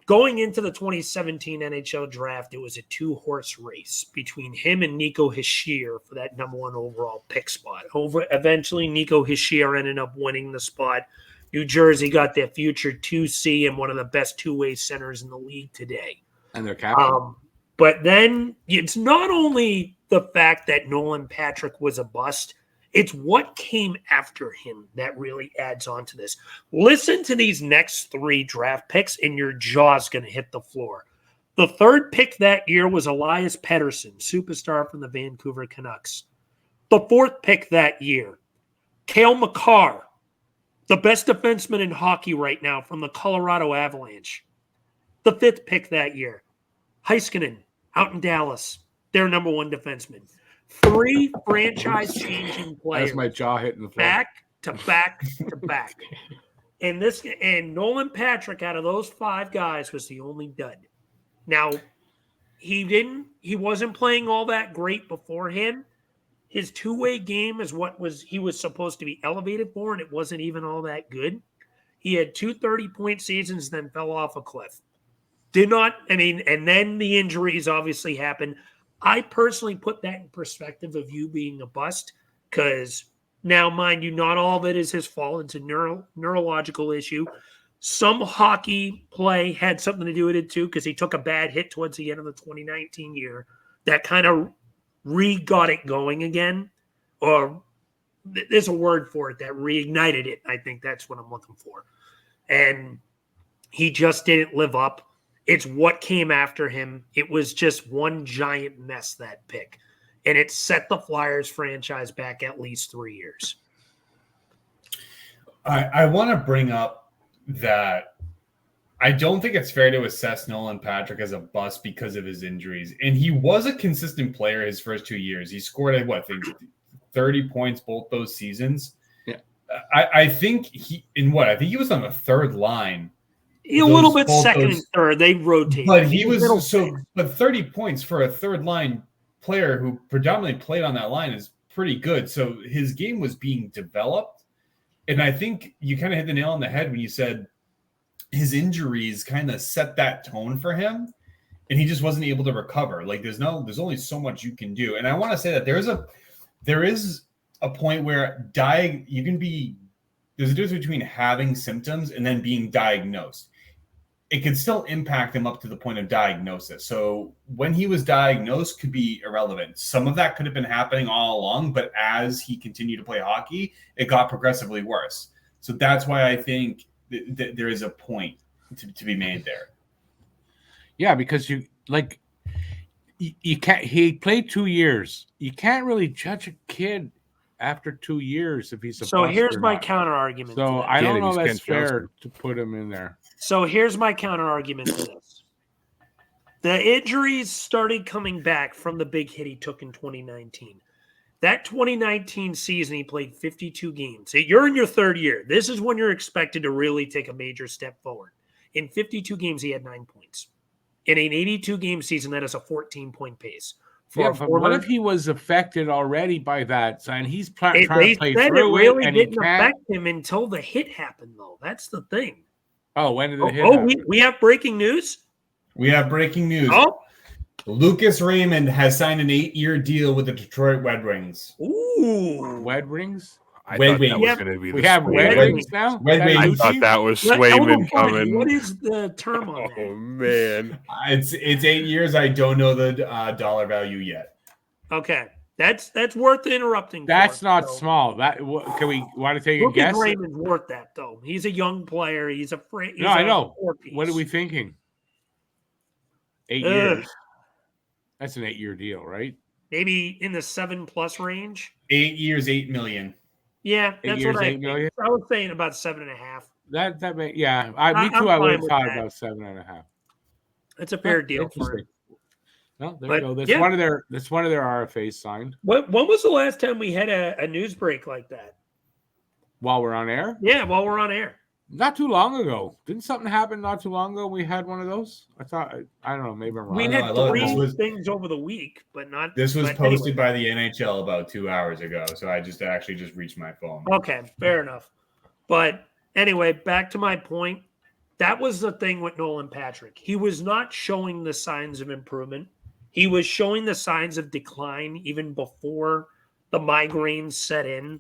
Going into the 2017 NHL draft, it was a 2-horse race between him and Nico Hischier for that number 1 overall pick spot. Eventually, Nico Hischier ended up winning the spot. New Jersey got their future 2C and one of the best two-way centers in the league today. And their captain. But then it's not only the fact that Nolan Patrick was a bust, it's what came after him that really adds on to this. Listen to these next 3 draft picks and your jaw's going to hit the floor. The 3rd pick that year was Elias Pettersson, superstar from the Vancouver Canucks. The 4th pick that year, Cale Makar, the best defenseman in hockey right now from the Colorado Avalanche. The 5th pick that year, Heiskanen, out in Dallas, their number 1 defenseman. 3 franchise-changing players. That's my jaw hitting the floor. Back to back to back. And Nolan Patrick, out of those 5 guys, was the only dud. Now, he wasn't playing all that great beforehand. His two-way game is what he was supposed to be elevated for, and it wasn't even all that good. He had 2 30-point seasons, then fell off a cliff. And then the injuries obviously happened. I personally put that in perspective of you being a bust because now, mind you, not all of it is his fault. It's a neurological issue. Some hockey play had something to do with it too because he took a bad hit towards the end of the 2019 year that kind of got it going again. Or there's a word for it that reignited it. I think that's what I'm looking for. And he just didn't live up. It's what came after him. It was just one giant mess, that pick. And it set the Flyers franchise back at least 3 years. I want to bring up that I don't think it's fair to assess Nolan Patrick as a bust because of his injuries. And he was a consistent player his first 2 years. He scored, 30 points both those seasons. Yeah. I think he was on the 3rd line. A little bit second and third. They rotate. But but 30 points for a 3rd line player who predominantly played on that line is pretty good. So his game was being developed. And I think you kind of hit the nail on the head when you said his injuries kind of set that tone for him and he just wasn't able to recover. Like there's only so much you can do. And I want to say that there is a point where there's a difference between having symptoms and then being diagnosed. It could still impact him up to the point of diagnosis. So when he was diagnosed could be irrelevant. Some of that could have been happening all along, but as he continued to play hockey, it got progressively worse. So that's why I think there is a point to be made there. Yeah, because you can't. He played 2 years. You can't really judge a kid after 2 years if he's a so bust here's or my not. counter argument. So I don't know that's fair to put him in there. So here's my counter argument to this. The injuries started coming back from the big hit he took in 2019. That 2019 season, he played 52 games. You're in your 3rd year. This is when you're expected to really take a major step forward. In 52 games, he had 9 points. In an 82-game season, that is a 14-point pace. But what if he was affected already by that? And he's trying to play through it really and didn't affect him until the hit happened, though. That's the thing. Oh, when did the hit happen? We have breaking news? We have breaking news. Oh. Lucas Raymond has signed an 8-year deal with the Detroit Red Wings. Ooh. Red Wings? I thought that was going to be we have Red Wings now? I thought that was Swayman coming. What is the term on that? Oh, man. It's 8 years. I don't know the dollar value yet. Okay. That's worth interrupting. That's not small. Can we want to take a guess? Raymond's worth that though. He's a young player. He's a No, I know. What are we thinking? 8 years. That's an 8-year deal, right? Maybe in the 7+ range. 8 years, $8 million. Yeah, that's years, what I $8 think. million? I was saying about 7.5. That may, yeah. Me I'm too. I would fine have with thought that. about 7.5. It's a fair deal for Interesting. him. No, there But, you go. That's yeah. one of their RFAs signed When was the last time we had a news break like that? while we're on air. Yeah, while we're on air. Not too long ago. Didn't something happen not too long ago? We had one of those. I thought. I don't know. Maybe I'm wrong. We no, I had love it. three things over the week, but not. This was but posted anyway. by the NHL about 2 hours ago, so I just reached my phone. Okay, fair enough. But anyway, back to my point. That was the thing with Nolan Patrick. He was not showing the signs of improvement. He was showing the signs of decline even before the migraines set in.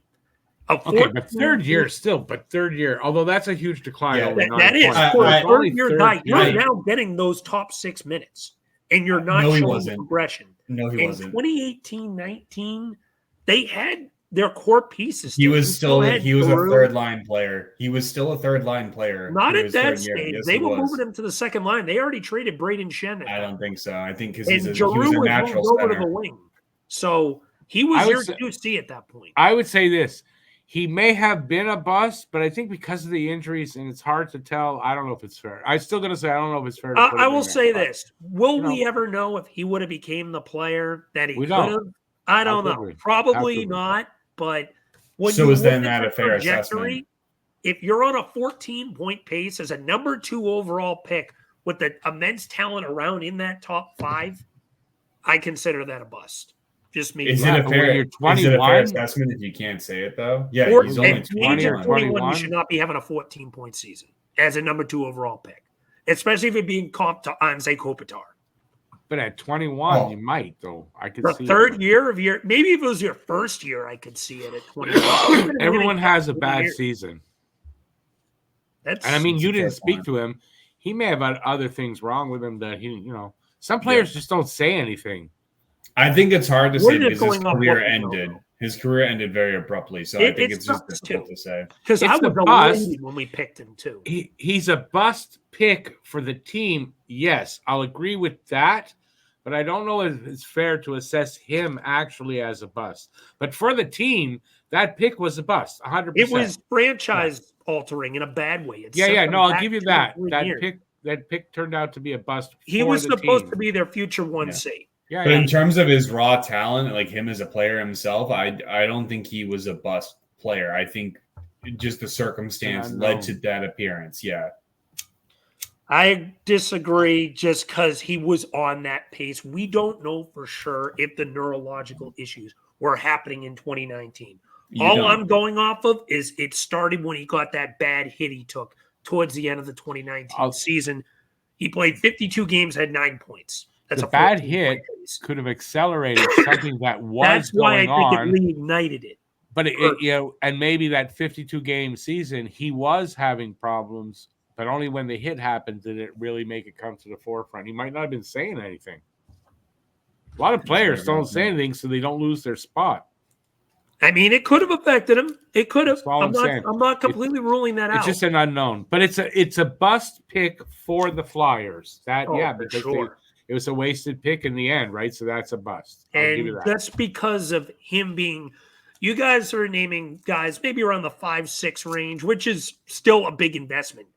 Okay, but third year still. But third year, although that's a huge decline. Yeah, over that 9 is points. for a It's only third-year guy. You're right. now getting those top 6 minutes, and you're not No, he showing wasn't. progression. No, he In wasn't. 2018-19, they had their core pieces. He was had a Giroux. third line player. He was still a third line player. Not through at his that third year. stage. Yes, They he were was. moving him to the second line. They already traded Braden Shen. I don't think so. I think because And he was Giroux a was natural moved over to center. the wing. So he was your 2C at that point. I would say this. He may have been a bust, but I think because of the injuries, and it's hard to tell. I don't know if it's fair. I'm still going to say I don't know if it's fair. To put I him will in there, say but this. Will you know. we ever know if he would have became the player that he We could don't. have? I don't How could know. we? How Probably could we? not. But when So you is look then at that the a fair assessment? if you're on a 14-point pace as a number 2 overall pick with the immense talent around in that top 5, I consider that a bust. Just me. Is Yeah, it a but when fair? you're Is it a 21 fair assessment if you can't say it though? Yeah, Or he's at only at the age of 21. 21, you 21. should not be having a 14-point season as a number 2 overall pick, especially if it being comped to Anze Kopitar. But at 21, Oh. you might though. I could The see third it. year of your, maybe if it was your first year, I could see it at 21. Everyone has a bad year. season, That's and I mean, It's you a fair didn't speak point. to him. He may have had other things wrong with him that he, some players just don't say anything. I think it's hard to We're say just because his going off career what we know. ended. His career ended very abruptly, so I think It it's just sucks, difficult too. to say. because It's I the was bust. elated when we picked him too. He's a bust pick for the team. Yes, I'll agree with that, but I don't know if it's fair to assess him actually as a bust. But for the team, that pick was a bust, 100%. It was franchise altering in a bad way. It Yeah, set yeah. them No, I'll back give you 2 that. or 3 That years. pick turned out to be a bust. He for was the supposed team. to be their future 1C. Yeah, But yeah. in terms of his raw talent, like him as a player himself, I don't think he was a bust player. I think just the circumstance led to that appearance. Yeah. I disagree just because he was on that pace. We don't know for sure if the neurological issues were happening in 2019. I'm going off of is it started when he got that bad hit he took towards the end of the 2019 season. He played 52 games, had 9 points. That's the a bad 14-point hit pace. could have accelerated something that was That's why I going think on. it reignited it. But and maybe that 52 game season, he was having problems, but only when the hit happened did it really make it come to the forefront. He might not have been saying anything. A lot of players don't say anything so they don't lose their spot. I mean, it could have affected him. It could have. That's all I'm saying. I'm not completely ruling that out. It's just an unknown, but it's a bust pick for the Flyers. Because it was a wasted pick in the end, right? So that's a bust. I'll give you And that. that's because of him being. You guys are naming guys maybe around the 5-6 range, which is still a big investment.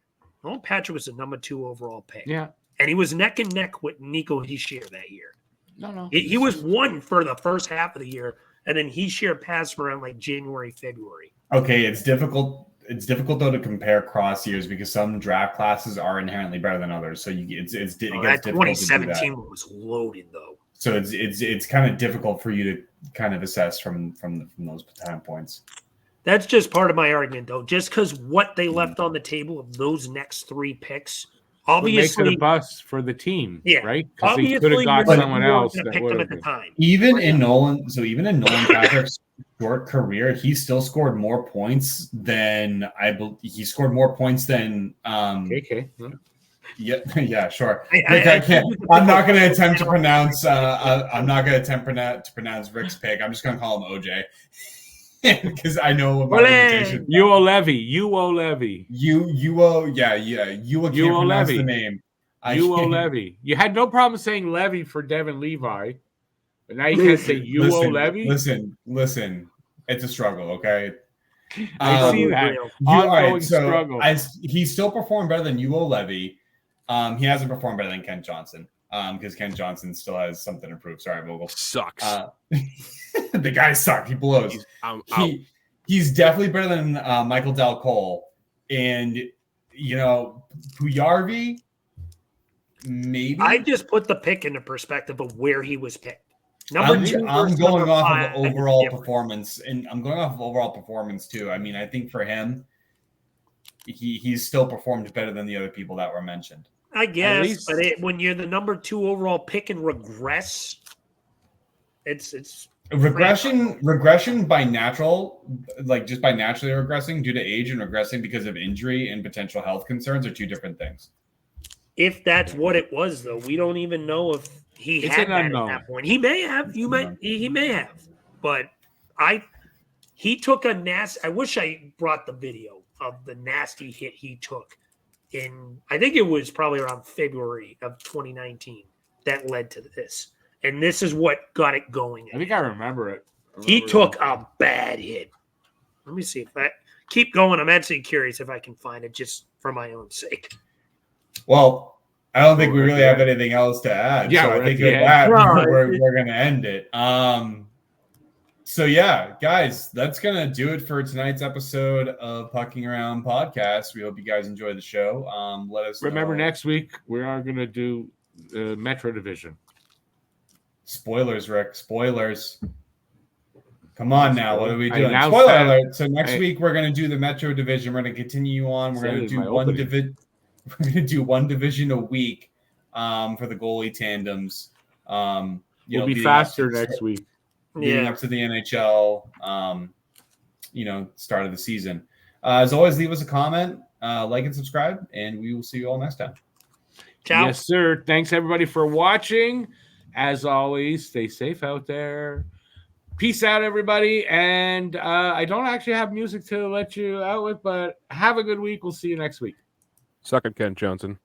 Well, Patrick was the number 2 overall pick. Yeah, and he was neck and neck with Nico Hischier that year. No. He was 1 for the first half of the year, and then Hischier passed around like January, February. Okay, it's difficult. It's difficult though to compare cross years because some draft classes are inherently better than others. So it gets That difficult 2017 to do that. one was loaded though. So it's kind of difficult for you to kind of assess from those time points. That's just part of my argument though. Just because what they left on the table of those next 3 picks, obviously makes it a bust for the team, yeah, right? Because they obviously could have got you're not someone gonna else pick that them would at have the been. time. Even in Nolan Patrick's short career, he still scored more points than he scored more points than KK. Yeah, sure. I can't. I'm not going to attempt to pronounce. I'm not going to attempt to pronounce Rick's pick. I'm just going to call him OJ because I know what my limitation. Uo Levy. You can't pronounce the name. Uo Levy. You had no problem saying Levy for Devin Levi, but now you can't say Uo Levy. Listen. It's a struggle, okay? I see that ongoing struggle. He still performed better than Yuo Levy. He hasn't performed better than Ken Johnson because Ken Johnson still has something to prove. Sorry, Vogel. Sucks. The guy sucks. He blows. He's definitely better than Michael Del Cole. And, Puyarvi, maybe. I just put the pick into perspective of where he was picked. I'm going off of overall performance, and I'm going off of overall performance too. I mean, I think for him, he's still performed better than the other people that were mentioned. I guess, but when you're the number 2 overall pick and regress, it's regression by natural, like just by naturally regressing due to age and regressing because of injury and potential health concerns are two different things. If that's what it was, though, we don't even know if he had that at that point. He may have. He may have. But he took a nasty. I wish I brought the video of the nasty hit he took I think it was probably around February of 2019 that led to this. And this is what got it going. I think I remember it. He took a bad hit. Let me see if I keep going. I'm actually curious if I can find it just for my own sake. Well, I don't think we really have anything else to add. Yeah, so I think with that, we're going to end it. So, yeah, guys, that's going to do it for tonight's episode of Pucking Around Podcast. We hope you guys enjoy the show. Let us remember know. Next week we are going to do Metro Division. Spoilers, Rick. Spoilers. Come on now. What are we doing? Spoiler alert. So next week we're going to do the Metro Division. We're going to continue on. We're going to do one division. We're going to do one division a week for the goalie tandems. We'll be faster next week. Leading up to the NHL, start of the season. As always, leave us a comment, like and subscribe, and we will see you all next time. Ciao. Yes, sir. Thanks, everybody, for watching. As always, stay safe out there. Peace out, everybody. And I don't actually have music to let you out with, but have a good week. We'll see you next week. Suck it, Ken Johnson.